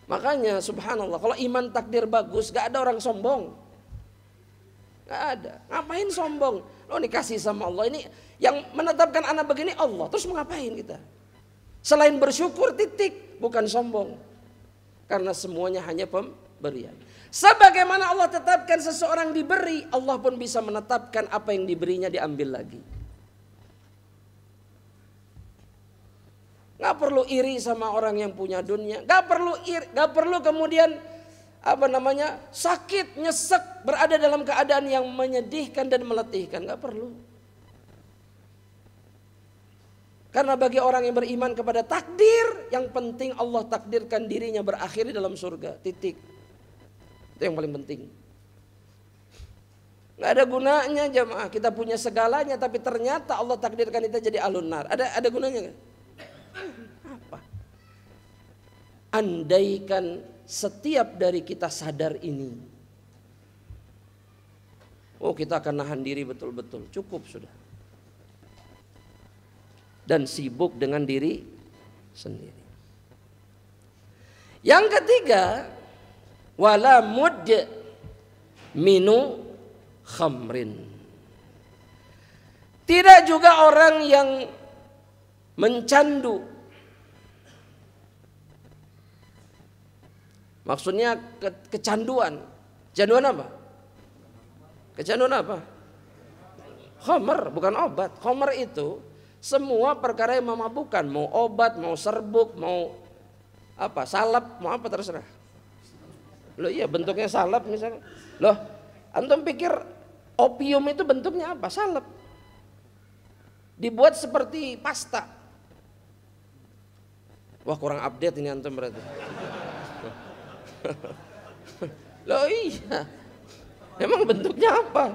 Makanya subhanallah, kalau iman takdir bagus, gak ada orang sombong. Gak ada. Ngapain sombong? Lo dikasih sama Allah. Ini yang menetapkan anak begini Allah. Terus mau ngapain kita? Selain bersyukur titik, bukan sombong. Karena semuanya hanya pemberian. Sebagaimana Allah tetapkan seseorang diberi, Allah pun bisa menetapkan apa yang diberinya diambil lagi. Gak perlu iri sama orang yang punya dunia. Gak perlu kemudian sakit, nyesek, berada dalam keadaan yang menyedihkan dan meletihkan. Gak perlu. Karena bagi orang yang beriman kepada takdir, yang penting Allah takdirkan dirinya berakhir di dalam surga. Titik. Itu yang paling penting. Gak ada gunanya jamaah kita punya segalanya, tapi ternyata Allah takdirkan kita jadi ahlun nar. Ada gunanya gak? Apa? Andaikan setiap dari kita sadar ini, oh kita akan nahan diri betul-betul, cukup sudah. Dan sibuk dengan diri sendiri. Yang ketiga, wala minu khamrin. Tidak juga orang yang mencandu. Maksudnya kecanduan. Kecanduan apa? Kecanduan apa? Khamr, bukan obat. Khamr itu semua perkara yang memabukkan. Mau obat, mau serbuk, mau apa, salep, mau apa terserah. Loh iya bentuknya salep misalnya. Loh antum pikir opium itu bentuknya apa? Salep. Dibuat seperti pasta. Wah kurang update ini antum berarti. Loh iya, emang bentuknya apa?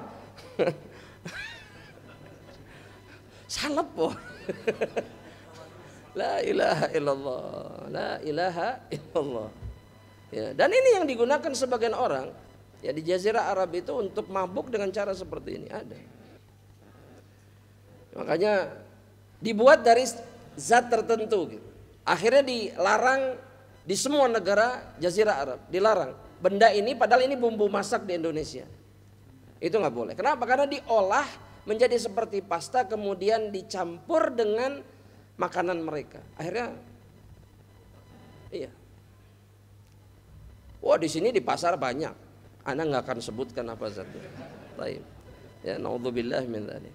Salep po. La ilaha illallah, la ilaha illallah. Ya, dan ini yang digunakan sebagian orang ya di Jazirah Arab itu untuk mabuk dengan cara seperti ini ada. Makanya dibuat dari zat tertentu gitu. Akhirnya dilarang di semua negara Jazirah Arab, dilarang. Benda ini padahal ini bumbu masak di Indonesia. Itu nggak boleh. Kenapa? Karena diolah menjadi seperti pasta kemudian dicampur dengan makanan mereka. Akhirnya, iya. Wah di sini di pasar banyak. Ana nggak akan sebutkan apa zatnya. Baik. Ya, naudzubillah min dzalik.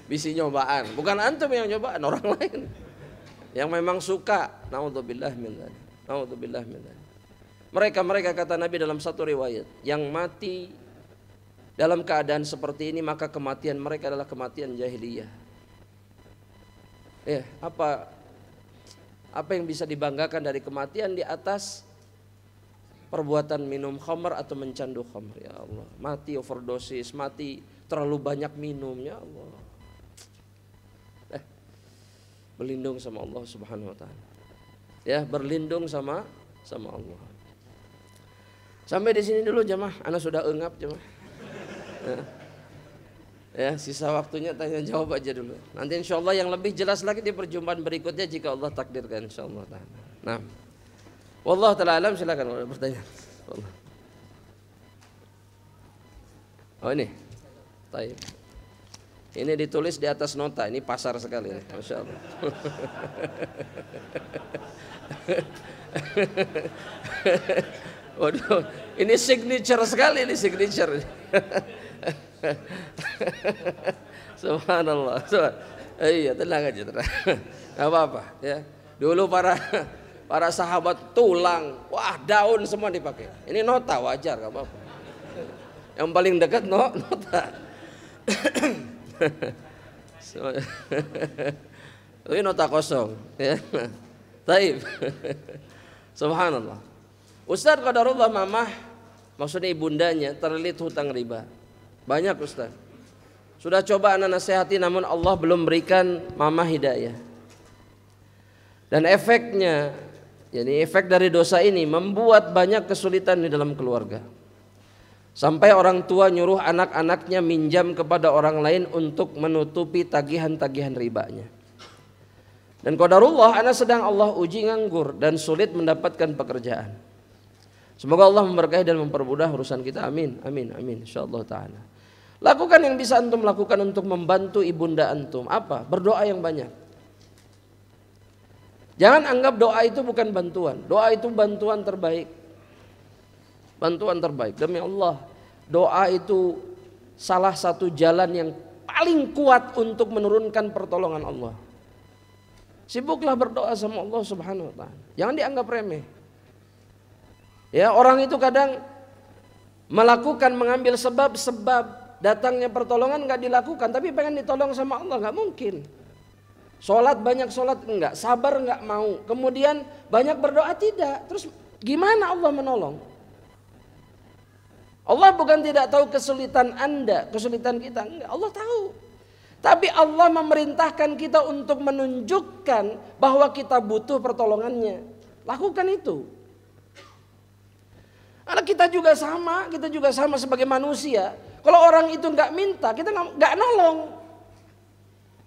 Bisi nyobaan, bukan antum yang nyobaan, orang lain yang memang suka. Naudzubillah min dzalik. Naudzubillah min dzalik. Mereka kata Nabi dalam satu riwayat, yang mati dalam keadaan seperti ini maka kematian mereka adalah kematian jahiliyah. Apa yang bisa dibanggakan dari kematian di atas perbuatan minum khamr atau mencandu khamr? Ya Allah, mati overdosis, mati terlalu banyak minum, ya Allah. Berlindung sama Allah Subhanahu wa taala. Ya, berlindung sama Allah. Sampai di sini dulu jemaah, ana sudah engap jemaah. Ya, sisa waktunya tanya jawab aja dulu. Nanti insyaallah yang lebih jelas lagi di perjumpaan berikutnya jika Allah takdirkan insyaallah taala. Nah. Wallahu taala alam, silakan kalau ada pertanyaan. Wallah. Oh ini. Baik. Ini ditulis di atas nota, ini pasar sekali nih, Masya Allah. Waduh, ini signature sekali, ini signature. Subhanallah. Iya, tenang aja, tenang. Gak apa-apa ya. Dulu para sahabat tulang, wah daun semua dipakai. Ini nota wajar, gak apa-apa. Yang paling dekat nota. Ini nota kosong ya. Taib. Subhanallah. Ustaz qadarullah mamah, maksudnya ibundanya terlilit hutang riba. Banyak Ustaz. Sudah coba anak nasihati namun Allah belum berikan mamah hidayah. Dan efeknya, jadi efek dari dosa ini membuat banyak kesulitan di dalam keluarga. Sampai orang tua nyuruh anak-anaknya minjam kepada orang lain untuk menutupi tagihan-tagihan ribanya. Dan qadarullah anak sedang Allah uji nganggur dan sulit mendapatkan pekerjaan. Semoga Allah memberkahi dan mempermudah urusan kita. Amin, amin, amin. Insyaallah ta'ala. Lakukan yang bisa antum lakukan untuk membantu ibunda antum. Apa? Berdoa yang banyak. Jangan anggap doa itu bukan bantuan. Doa itu bantuan terbaik. Bantuan terbaik. Demi Allah, doa itu salah satu jalan yang paling kuat untuk menurunkan pertolongan Allah. Sibuklah berdoa sama Allah Subhanahu wa taala. Jangan dianggap remeh. Ya, orang itu kadang mengambil sebab-sebab datangnya pertolongan enggak dilakukan, tapi pengen ditolong sama Allah, enggak mungkin. Sholat banyak sholat enggak, sabar enggak mau, kemudian banyak berdoa tidak. Terus gimana Allah menolong? Allah bukan tidak tahu kesulitan Anda, kesulitan kita, enggak, Allah tahu. Tapi Allah memerintahkan kita untuk menunjukkan bahwa kita butuh pertolongannya. Lakukan itu. Karena kita juga sama sebagai manusia. Kalau orang itu enggak minta, kita enggak nolong.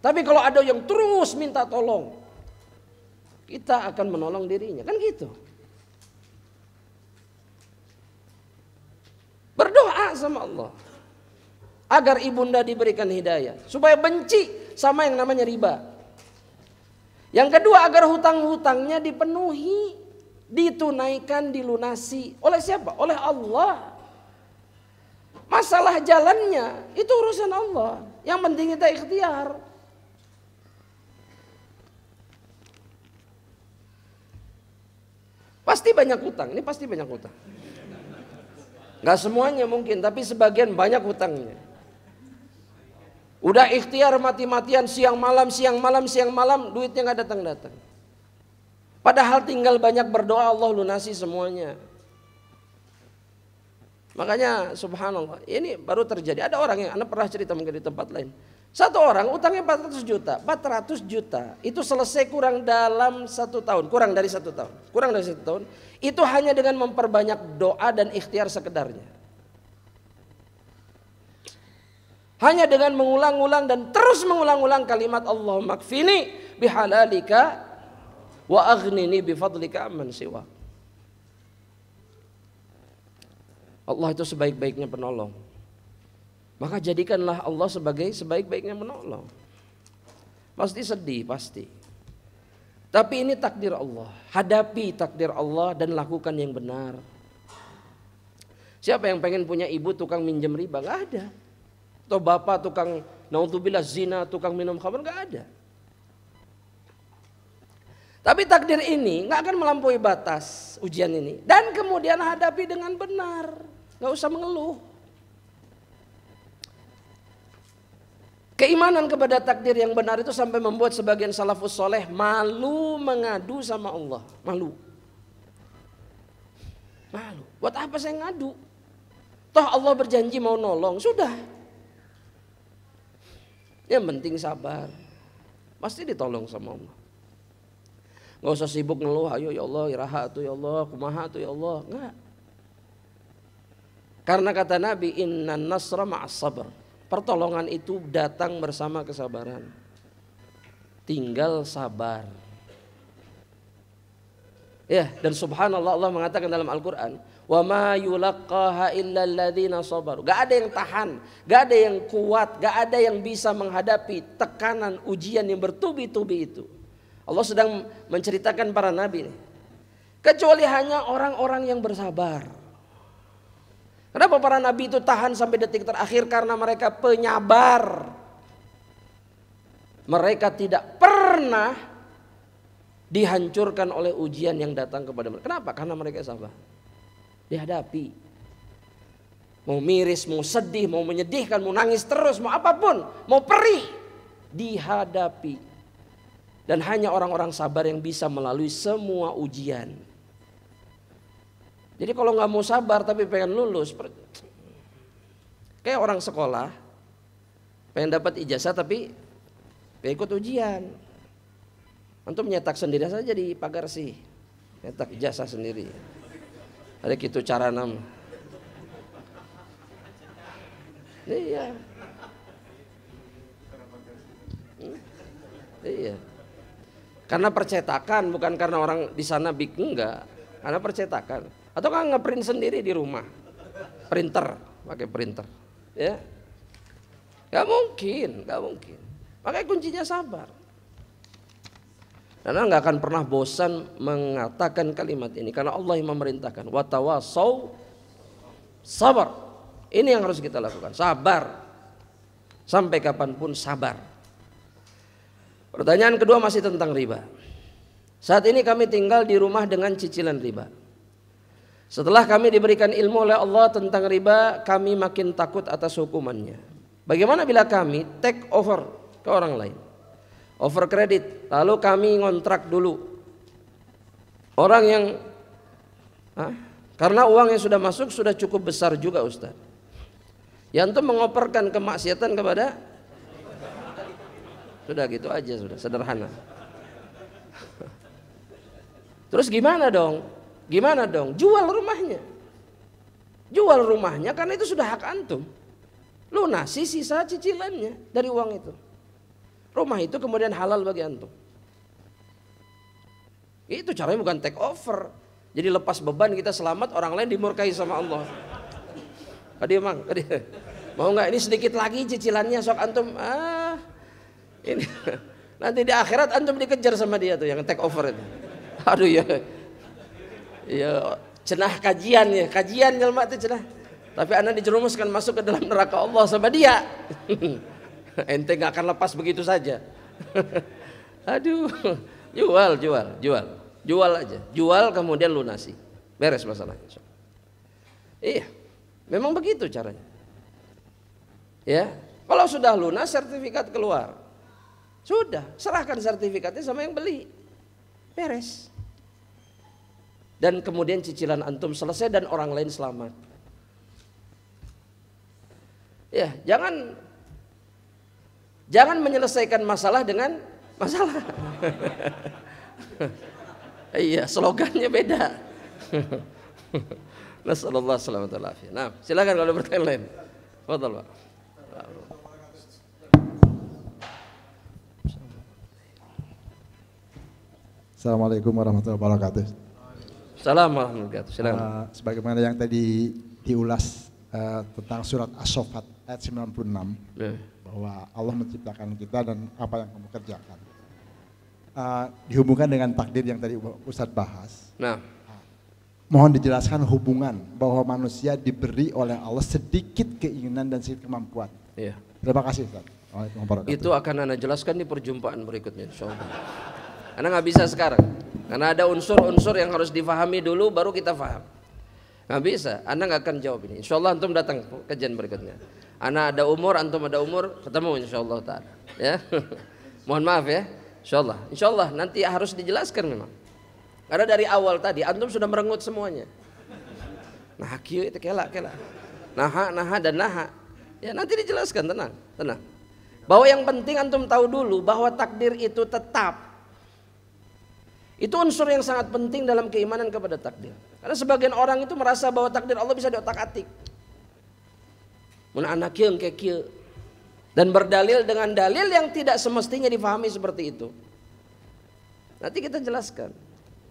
Tapi kalau ada yang terus minta tolong, kita akan menolong dirinya, kan gitu. Berdoa sama Allah agar ibunda diberikan hidayah, supaya benci sama yang namanya riba. Yang kedua, agar hutang-hutangnya dipenuhi, ditunaikan, dilunasi. Oleh siapa? Oleh Allah. Masalah jalannya itu urusan Allah. Yang penting kita ikhtiar. Pasti banyak hutang, ini pasti banyak hutang. Gak semuanya mungkin, tapi sebagian banyak hutangnya. Udah ikhtiar mati-matian siang malam, duitnya gak datang-datang. Padahal tinggal banyak berdoa, Allah lunasi semuanya. Makanya subhanallah, ini baru terjadi. Ada orang yang Anda pernah cerita mungkin di tempat lain. Satu orang utangnya 400 juta. 400 juta itu selesai kurang dalam 1 tahun. Kurang dari 1 tahun. Itu hanya dengan memperbanyak doa dan ikhtiar sekedarnya. Hanya dengan mengulang-ulang dan terus mengulang-ulang kalimat Allahumma kfini bihalalika wa aghnini bifadlika amman siwa. Allah itu sebaik-baiknya penolong. Maka jadikanlah Allah sebagai sebaik-baiknya penolong. Pasti sedih, pasti. Tapi ini takdir Allah. Hadapi takdir Allah dan lakukan yang benar. Siapa yang pengen punya ibu tukang minjem riba? Gak ada. Atau bapak tukang naudzubillah zina, tukang minum khamr? Gak ada. Tapi takdir ini gak akan melampaui batas ujian ini. Dan kemudian hadapi dengan benar. Gak usah mengeluh. Keimanan kepada takdir yang benar itu sampai membuat sebagian salafus soleh malu mengadu sama Allah. Malu. Buat apa saya ngadu? Toh Allah berjanji mau nolong. Sudah. Yang penting sabar. Pasti ditolong sama Allah. Gak usah sibuk ngeluh. Ayo ya Allah iraha tuh ya Allah. Kumaha tuh ya Allah. Enggak. Karena kata Nabi innan nasra ma'as sabr. Pertolongan itu datang bersama kesabaran. Tinggal sabar. Ya, dan subhanallah Allah mengatakan dalam Al-Qur'an, "Wa ma yulaqqaha illa alladziina sabaru." Gak ada yang tahan, gak ada yang kuat, gak ada yang bisa menghadapi tekanan ujian yang bertubi-tubi itu. Allah sedang menceritakan para nabi nih. Kecuali hanya orang-orang yang bersabar. Kenapa para nabi itu tahan sampai detik terakhir? Karena mereka penyabar. Mereka tidak pernah dihancurkan oleh ujian yang datang kepada mereka. Kenapa? Karena mereka sabar. Dihadapi. Mau miris, mau sedih, mau menyedihkan, mau nangis terus, mau apapun, mau perih, dihadapi. Dan hanya orang-orang sabar yang bisa melalui semua ujian. Jadi kalau nggak mau sabar tapi pengen lulus, kayak orang sekolah pengen dapat ijazah tapi pengen ikut ujian. Antum nyetak sendiri saja di pagar sih, nyetak ijazah sendiri. Ada gitu cara nama. Iya. Iya. Karena percetakan, bukan karena orang di sana bikin, enggak. Karena percetakan. Atau kan ngeprint sendiri di rumah. Printer, pakai printer. Ya. Gak mungkin, gak mungkin. Makanya kuncinya sabar. Karena nggak akan pernah bosan mengatakan kalimat ini karena Allah yang memerintahkan wa tawasau sabar. Ini yang harus kita lakukan, sabar. Sampai kapanpun sabar. Pertanyaan kedua masih tentang riba. Saat ini kami tinggal di rumah dengan cicilan riba. Setelah kami diberikan ilmu oleh Allah tentang riba, kami makin takut atas hukumannya. Bagaimana bila kami take over ke orang lain? Over kredit, lalu kami ngontrak dulu orang yang karena uang yang sudah masuk sudah cukup besar juga Ustaz. Yang itu mengoperkan kemaksiatan kepada sudah gitu aja, sudah sederhana. Terus gimana dong? Gimana dong? Jual rumahnya. Jual rumahnya karena itu sudah hak antum. Lunasi sisa cicilannya dari uang itu. Rumah itu kemudian halal bagi antum. Itu caranya bukan take over. Jadi lepas beban kita selamat, orang lain dimurkai sama Allah. Tadi emang, mau nggak ini sedikit lagi cicilannya sok antum. Ini nanti di akhirat antum dikejar sama dia tuh yang take over itu. Aduh ya, ya cenah kajian ya, kajian jelma itu cenah. Tapi anda dijerumuskan masuk ke dalam neraka Allah sama dia. Ente gak akan lepas begitu saja. Aduh, jual aja, jual kemudian lunasi, beres masalahnya. Iya, memang begitu caranya. Ya, kalau sudah lunas sertifikat keluar, sudah serahkan sertifikatnya sama yang beli, beres. Dan kemudian cicilan antum selesai dan orang lain selamat. Ya, jangan menyelesaikan masalah dengan masalah. Iya, slogannya beda. Nasallallahu alaihi wasallam. Nah, silakan kalau ada pertanyaan lain. Fadhal, Pak. Assalamualaikum warahmatullahi wabarakatuh. Assalamualaikum warahmatullahi wabarakatuh. Silakan. Sebagaimana yang tadi diulas tentang surat As-Saffat ayat 96 bahwa Allah menciptakan kita dan apa yang kamu kerjakan. Dihubungkan dengan takdir yang tadi Ustadz bahas. Mohon dijelaskan hubungan bahwa manusia diberi oleh Allah sedikit keinginan dan sedikit kemampuan. Iya. Terima kasih Ustaz. Itu akan Anda jelaskan di perjumpaan berikutnya insyaallah. Anda nggak bisa sekarang karena ada unsur-unsur yang harus difahami dulu baru kita paham. Nggak bisa, Anda nggak akan jawab ini. Insyaallah antum datang kajian berikutnya. Anda ada umur, antum ada umur, ketemu insyaallah taala. Ya. Mohon maaf ya. Insyaallah nanti harus dijelaskan memang. Karena dari awal tadi antum sudah merengut semuanya. Nah, kieu itu kelak. Naha dan naha. Ya nanti dijelaskan, tenang. Bahwa yang penting antum tahu dulu bahwa takdir itu tetap. Itu unsur yang sangat penting dalam keimanan kepada takdir. Karena sebagian orang itu merasa bahwa takdir Allah bisa diotak-atik. Mun anak kieu engke kieu. Dan berdalil dengan dalil yang tidak semestinya difahami seperti itu. Nanti kita jelaskan.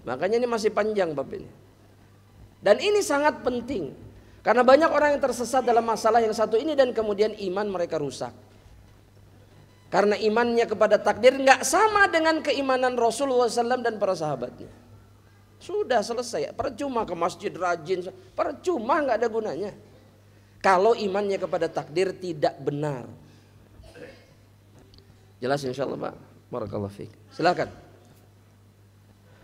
Makanya ini masih panjang bab ini. Dan ini sangat penting. Karena banyak orang yang tersesat dalam masalah yang satu ini dan kemudian iman mereka rusak. Karena imannya kepada takdir nggak sama dengan keimanan Rasulullah SAW dan para sahabatnya. Sudah selesai. Percuma ke masjid rajin. Percuma, nggak ada gunanya. Kalau imannya kepada takdir tidak benar. Jelas insyaallah Pak. Barakallahu fiik. Silakan.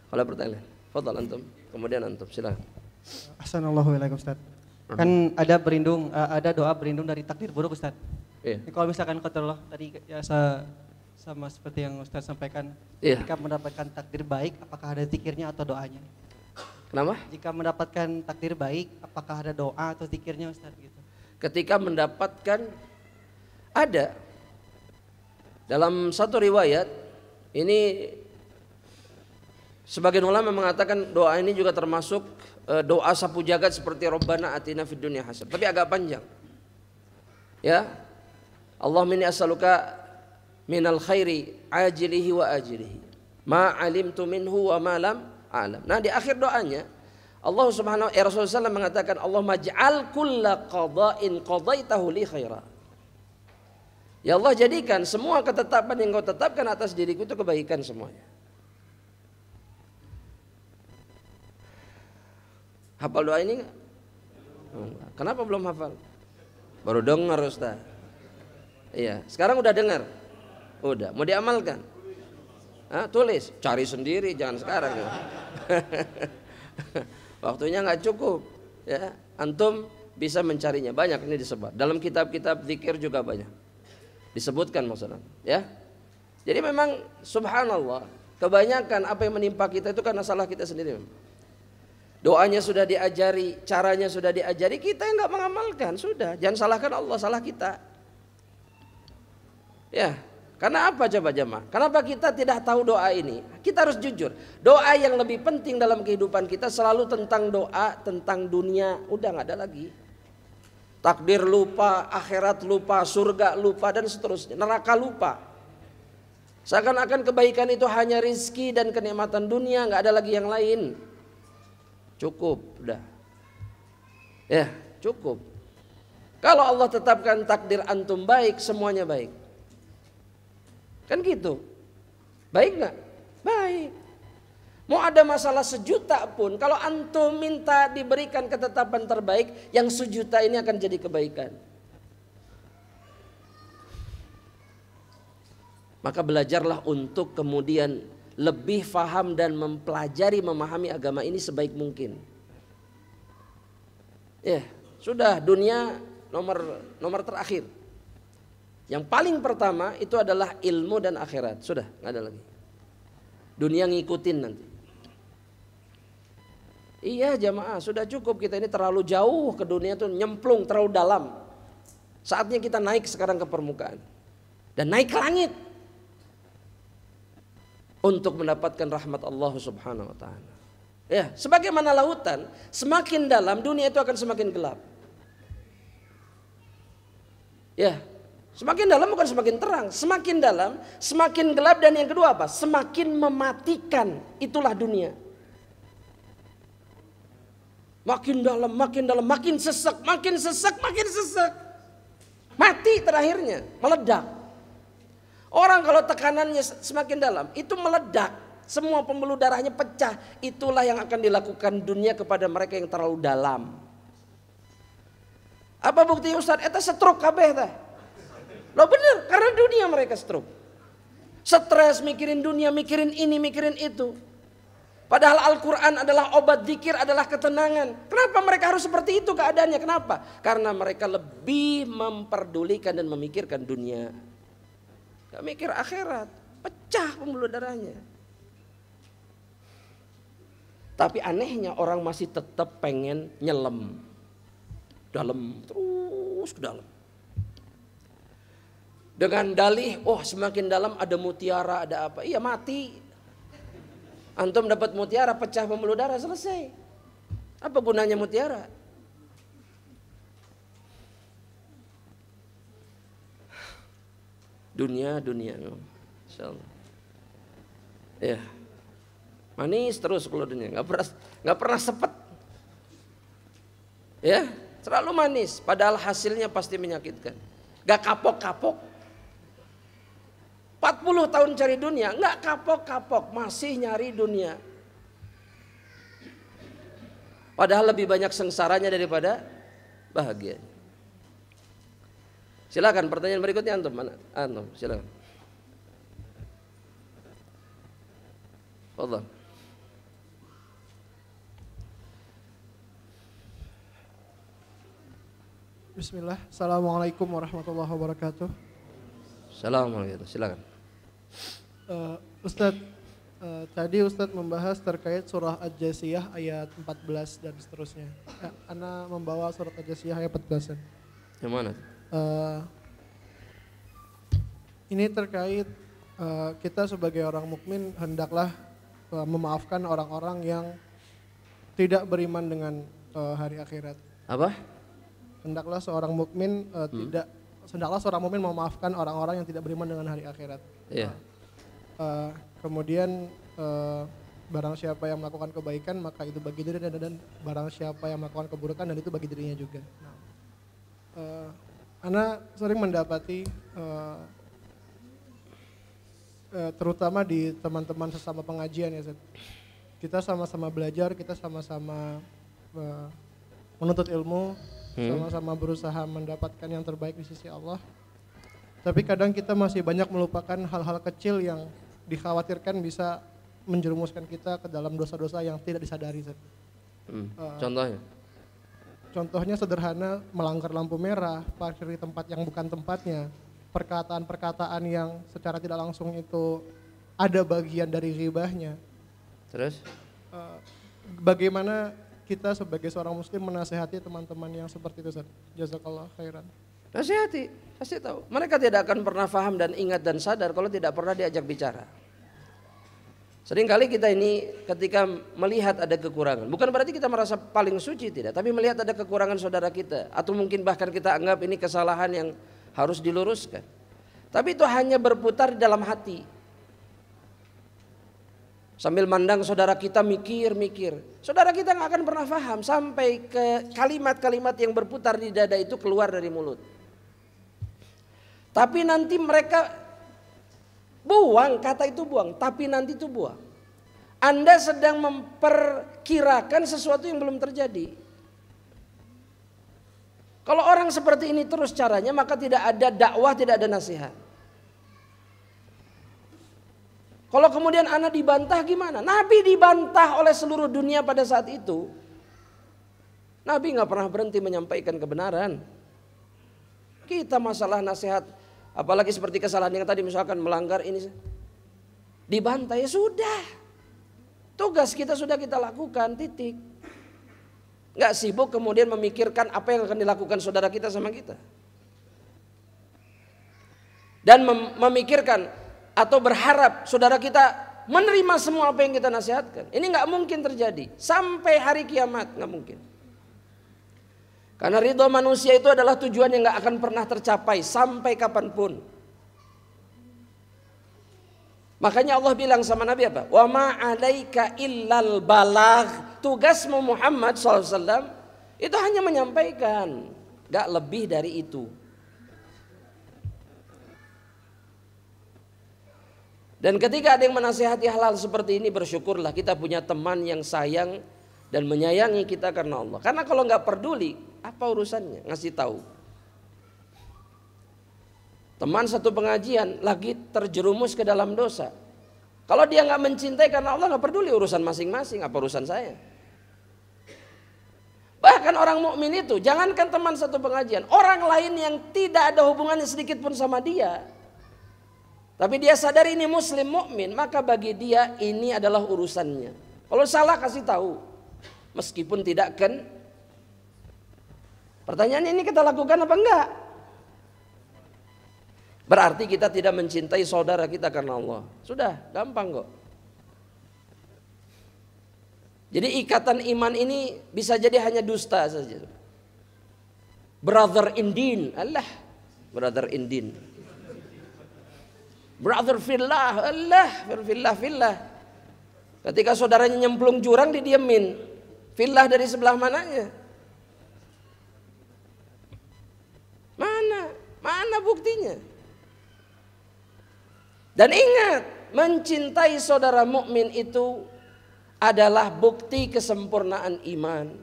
Kalau pertanyaan, fadhal antum, kemudian antum, silakan. Assalamualaikum Ustaz. Kan ada doa berlindung dari takdir buruk Ustaz. Iya. Kalau misalkan qadarullah tadi ya sama seperti yang Ustaz sampaikan, jika mendapatkan takdir baik, apakah ada zikirnya atau doanya? Kenapa? Jika mendapatkan takdir baik, apakah ada doa atau zikirnya Ustaz gitu? Ketika mendapatkan ada dalam satu riwayat ini. Sebagian ulama mengatakan doa ini juga termasuk doa sapu jagat seperti Rabbana atina fid dunya hasanah, tapi agak panjang. Ya. Allahumma inni as'aluka minal khairi ajilihi wa ajilihi ma alimtu minhu wa ma lam a'lam. Nah, di akhir doanya Allah Subhanahu Rasulullah SAW mengatakan Allahumma ij'al kulla qada'in qadaitahu li khaira. Ya Allah, jadikan semua ketetapan yang Kau tetapkan atas diriku itu kebaikan semuanya. Hafal doa ini enggak? Kenapa belum hafal? Baru dengar Ustaz. Iya, sekarang udah dengar. Udah, mau diamalkan? Tulis, cari sendiri, jangan sekarang ya. Waktunya nggak cukup. Ya, antum bisa mencarinya, banyak ini disebar. Dalam kitab-kitab zikir juga banyak disebutkan maksudnya. Ya, jadi memang subhanallah, kebanyakan apa yang menimpa kita itu karena salah kita sendiri. Doanya sudah diajari, caranya sudah diajari, kita yang nggak mengamalkan, sudah. Jangan salahkan Allah, salah kita. Ya, karena apa coba jemaah? Kenapa kita tidak tahu doa ini? Kita harus jujur. Doa yang lebih penting dalam kehidupan kita selalu tentang doa, tentang dunia, udah nggak ada lagi. Takdir lupa, akhirat lupa, surga lupa dan seterusnya, neraka lupa. Seakan-akan kebaikan itu hanya rizki dan kenikmatan dunia, nggak ada lagi yang lain. Cukup, udah. Ya, cukup. Kalau Allah tetapkan takdir antum baik, semuanya baik. Kan gitu. Baik nggak? Baik. Mau ada masalah 1.000.000 pun, kalau antum minta diberikan ketetapan terbaik, yang 1.000.000 ini akan jadi kebaikan. Maka belajarlah untuk kemudian lebih faham dan mempelajari, memahami agama ini sebaik mungkin. Ya, sudah dunia nomor terakhir. Yang paling pertama itu adalah ilmu dan akhirat. Sudah, nggak ada lagi. Dunia ngikutin nanti. Iya jamaah, sudah cukup kita ini terlalu jauh ke dunia tuh, nyemplung terlalu dalam. Saatnya kita naik sekarang ke permukaan dan naik ke langit untuk mendapatkan rahmat Allah Subhanahu wa taala. Ya, sebagaimana lautan, semakin dalam dunia itu akan semakin gelap. Ya, semakin dalam bukan semakin terang, semakin dalam, semakin gelap dan yang kedua apa? Semakin mematikan, itulah dunia. Makin dalam, makin sesek, makin sesek. Mati terakhirnya, meledak. Orang kalau tekanannya semakin dalam, itu meledak. Semua pembuluh darahnya pecah. Itulah yang akan dilakukan dunia kepada mereka yang terlalu dalam. Apa bukti Ustaz? Eta stroke kabeh teh. Loh bener, karena dunia mereka stroke. Stres mikirin dunia, mikirin ini, mikirin itu. Padahal Al-Quran adalah obat, zikir adalah ketenangan. Kenapa mereka harus seperti itu keadaannya? Kenapa? Karena mereka lebih memperdulikan dan memikirkan dunia. Gak mikir akhirat, pecah pembuluh darahnya. Tapi anehnya orang masih tetap pengen nyelam. Dalam, terus ke dalam. Dengan dalih, oh semakin dalam ada mutiara, ada apa. Iya mati. Antum dapat mutiara, pecah pembuluh darah, selesai. Apa gunanya mutiara? Dunia, insyaallah. Ya, manis terus kalau dunia, nggak pernah sepet. Ya, terlalu manis. Padahal hasilnya pasti menyakitkan. Gak kapok-kapok. 40 tahun cari dunia, nggak kapok-kapok, masih nyari dunia. Padahal lebih banyak sengsaranya daripada bahagia. Silakan pertanyaan berikutnya antum, mana? Antum, silakan. Fadhal. Bismillah. Assalamualaikum warahmatullahi wabarakatuh. Assalamualaikum, silakan. Ustadz, tadi Ustadz membahas terkait surah Al-Jasiyah ayat 14 dan seterusnya. Ana membawa surah Al-Jasiyah ayat 14. Yang mana? Ini terkait kita sebagai orang mukmin hendaklah memaafkan orang-orang yang tidak beriman dengan hari akhirat. Apa? Hendaklah seorang mukmin hendaklah seorang mukmin memaafkan orang-orang yang tidak beriman dengan hari akhirat. Iya. Kemudian barang siapa yang melakukan kebaikan maka itu bagi dirinya, dan barang siapa yang melakukan keburukan dan itu bagi dirinya juga. Ana sering mendapati terutama di teman-teman sesama pengajian ya, kita sama-sama belajar, kita sama-sama menuntut ilmu, sama-sama berusaha mendapatkan yang terbaik di sisi Allah. Tapi kadang kita masih banyak melupakan hal-hal kecil yang dikhawatirkan bisa menjerumuskan kita ke dalam dosa-dosa yang tidak disadari. Contohnya? Contohnya sederhana, melanggar lampu merah, parkir di tempat yang bukan tempatnya, perkataan-perkataan yang secara tidak langsung itu ada bagian dari ghibahnya. Terus? Bagaimana kita sebagai seorang muslim menasihati teman-teman yang seperti itu, Ustaz? Jazakallah khairan. Nasihati, pasti tahu. Mereka tidak akan pernah paham dan ingat dan sadar kalau tidak pernah diajak bicara. Seringkali kita ini ketika melihat ada kekurangan, bukan berarti kita merasa paling suci, tidak, tapi melihat ada kekurangan saudara kita, atau mungkin bahkan kita anggap ini kesalahan yang harus diluruskan. Tapi itu hanya berputar di dalam hati. Sambil mandang saudara kita mikir. Saudara kita nggak akan pernah paham sampai ke kalimat-kalimat yang berputar di dada itu keluar dari mulut. Tapi nanti mereka buang, kata itu buang, tapi nanti itu buang. Anda sedang memperkirakan sesuatu yang belum terjadi. Kalau orang seperti ini terus caranya, maka tidak ada dakwah, tidak ada nasihat. Kalau kemudian anak dibantah gimana? Nabi dibantah oleh seluruh dunia pada saat itu. Nabi nggak pernah berhenti menyampaikan kebenaran. Kita masalah nasihat, apalagi seperti kesalahan yang tadi misalkan melanggar ini, dibantah ya sudah. Tugas kita sudah kita lakukan, titik. Nggak sibuk kemudian memikirkan apa yang akan dilakukan saudara kita sama kita. Dan memikirkan atau berharap saudara kita menerima semua apa yang kita nasihatkan. Ini nggak mungkin terjadi sampai hari kiamat, nggak mungkin. Karena ridho manusia itu adalah tujuan yang nggak akan pernah tercapai sampai kapanpun. Makanya Allah bilang sama Nabi apa? Wa ma 'alaika illal balagh. Tugasmu Muhammad SAW itu hanya menyampaikan, gak lebih dari itu. Dan ketika ada yang menasihati hal-hal seperti ini, bersyukurlah kita punya teman yang sayang dan menyayangi kita karena Allah. Karena kalau nggak peduli, apa urusannya ngasih tahu? Teman satu pengajian lagi terjerumus ke dalam dosa. Kalau dia nggak mencintai karena Allah, nggak peduli urusan masing-masing, apa urusan saya? Bahkan orang mukmin itu, jangankan teman satu pengajian, orang lain yang tidak ada hubungannya sedikit pun sama dia, tapi dia sadar ini muslim mukmin, maka bagi dia ini adalah urusannya. Kalau salah kasih tahu, meskipun tidak kan. Pertanyaan ini kita lakukan apa enggak? Berarti kita tidak mencintai saudara kita karena Allah. Sudah, gampang kok. Jadi ikatan iman ini bisa jadi hanya dusta saja. Brother in din, Allah, brother in din. Brother fillah, Allah, fillah. Ketika saudaranya nyemplung jurang didiemin. Fillah dari sebelah mananya? Mana buktinya? Dan ingat, mencintai saudara mukmin itu adalah bukti kesempurnaan iman.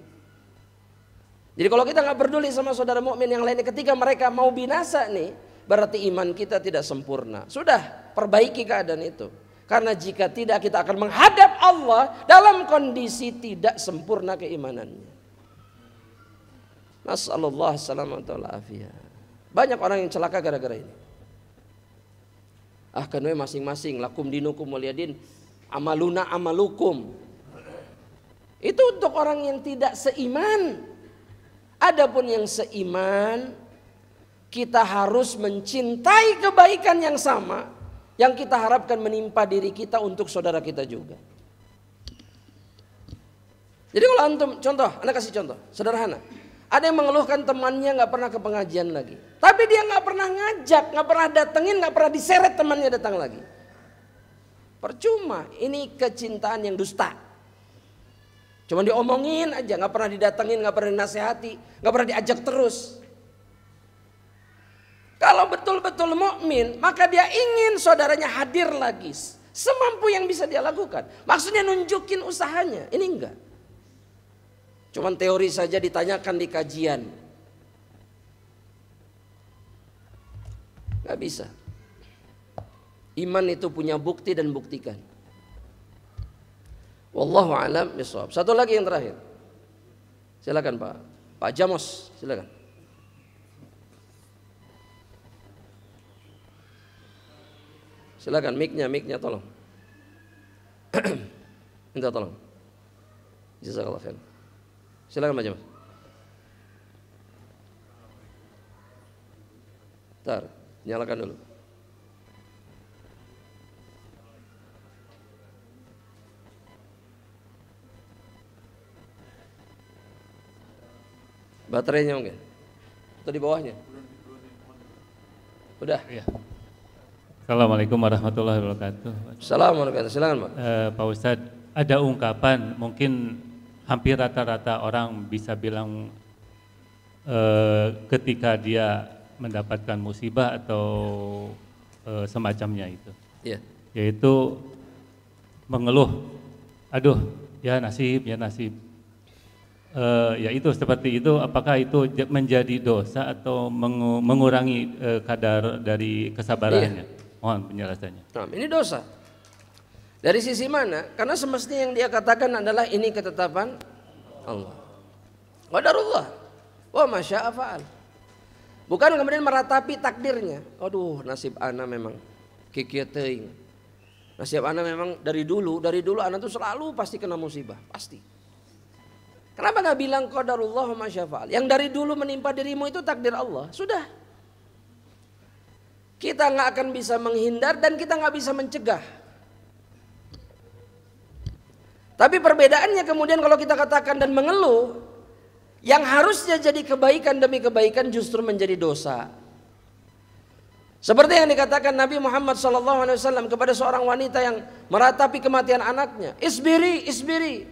Jadi kalau kita nggak peduli sama saudara mukmin yang lainnya, ketika mereka mau binasa nih, berarti iman kita tidak sempurna. Sudah, perbaiki keadaan itu. Karena jika tidak, kita akan menghadap Allah dalam kondisi tidak sempurna keimanannya. Nasallallahu salamata wal afiyah. Banyak orang yang celaka gara-gara ini. Kan masing-masing lakum dinukum waliyadin, amaluna amalukum. Itu untuk orang yang tidak seiman. Adapun yang seiman, kita harus mencintai kebaikan yang sama yang kita harapkan menimpa diri kita untuk saudara kita juga. Jadi kalau antum, contoh, anda kasih contoh sederhana. Ada yang mengeluhkan temannya nggak pernah ke pengajian lagi, tapi dia nggak pernah ngajak, nggak pernah datengin, nggak pernah diseret temannya datang lagi. Percuma, ini kecintaan yang dusta. Cuma diomongin aja, nggak pernah didatengin, nggak pernah dinasehati, nggak pernah diajak terus. Kalau betul-betul mukmin, maka dia ingin saudaranya hadir lagi semampu yang bisa dia lakukan. Maksudnya nunjukin usahanya, ini enggak. Cuman teori saja ditanyakan di kajian. Nggak bisa. Iman itu punya bukti dan buktikan. Wallahu a'lam bishawab. Satu lagi yang terakhir. Silakan Pak Jamos, silakan. Silakan mic-nya tolong. Minta tolong. Jazakallah khair. Silakan Pak Jamos. Bentar, nyalakan dulu. Baterainya mungkin atau di bawahnya? Udah. Ya. Assalamualaikum warahmatullahi wabarakatuh. Assalamualaikum. Silakan Pak. Pak Ustadz, ada ungkapan mungkin hampir rata-rata orang bisa bilang ketika dia mendapatkan musibah atau semacamnya itu, yaitu mengeluh, aduh ya nasib. Ya itu seperti itu, apakah itu menjadi dosa atau mengurangi kadar dari kesabarannya? Mohon penjelasannya. Nah, ini dosa. Dari sisi mana? Karena semestinya yang dia katakan adalah ini ketetapan Allah. Qadarullah. Wa ma syaa fa'al. Bukan kemudian meratapi takdirnya. Aduh, nasib ana memang kikieu teuing. Nasib ana memang dari dulu ana tuh selalu pasti kena musibah, pasti. Kenapa gak bilang qadarullah wa ma syaa fa'al? Yang dari dulu menimpa dirimu itu takdir Allah. Sudah. Kita gak akan bisa menghindar dan kita gak bisa mencegah. Tapi perbedaannya kemudian kalau kita katakan dan mengeluh, yang harusnya jadi kebaikan demi kebaikan justru menjadi dosa. Seperti yang dikatakan Nabi Muhammad SAW kepada seorang wanita yang meratapi kematian anaknya. Isbiri, isbiri.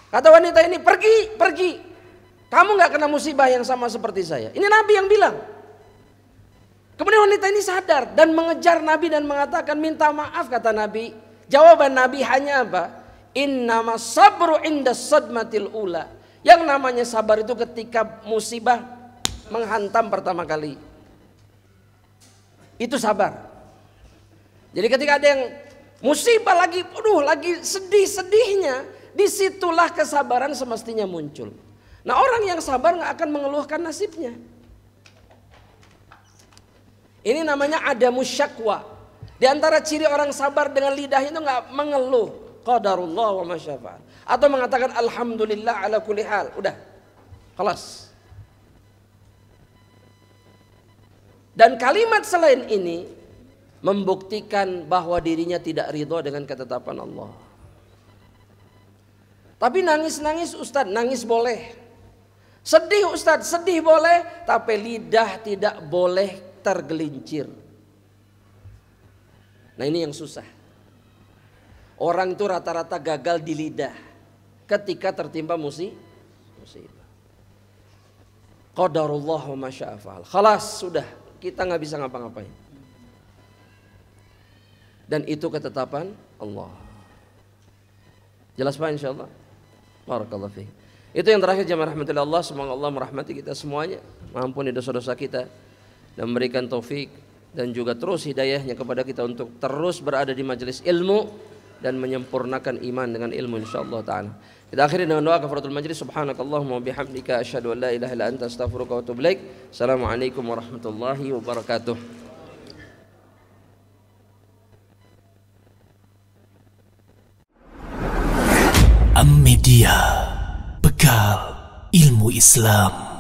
Kata wanita ini, pergi, pergi. Kamu gak kena musibah yang sama seperti saya. Ini Nabi yang bilang. Kemudian wanita ini sadar dan mengejar Nabi dan mengatakan minta maaf, kata Nabi. Jawaban Nabi hanya apa? Innama sabru inda sadmatil ula. Yang namanya sabar itu ketika musibah menghantam pertama kali. Itu sabar. Jadi ketika ada yang musibah lagi, lagi sedih-sedihnya, disitulah kesabaran semestinya muncul. Nah, orang yang sabar nggak akan mengeluhkan nasibnya. Ini namanya adamus syakwa. Di antara ciri orang sabar dengan lidah itu nggak mengeluh. Qadarullah wa masyafa'al. Atau mengatakan alhamdulillah ala kulli hal. Udah, kelas. Dan kalimat selain ini membuktikan bahwa dirinya tidak ridho dengan ketetapan Allah. Tapi nangis-nangis Ustadz, nangis boleh. Sedih Ustadz, sedih boleh. Tapi lidah tidak boleh tergelincir. Nah, ini yang susah. Orang itu rata-rata gagal di lidah ketika tertimpa musibah. Qadarullah wa masyafa'al. Khalas, sudah. Kita nggak bisa ngapa-ngapain. Dan itu ketetapan Allah. Jelas Pak insyaallah? Barakallahu fiik. Itu yang terakhir jemaah rahmatillah Allah. Semoga Allah merahmati kita semuanya, mengampuni dosa-dosa kita dan memberikan taufik dan juga terus hidayahnya kepada kita untuk terus berada di majelis ilmu dan menyempurnakan iman dengan ilmu insyaallah taala. Kita akhiri dengan doa kafaratul majlis. Subhanakallahumma wa bihamdika asyhadu an la ilaha illa anta astaghfiruka wa atubu ilaik. Assalamualaikum warahmatullahi wabarakatuh. Am Media, bekal ilmu Islam.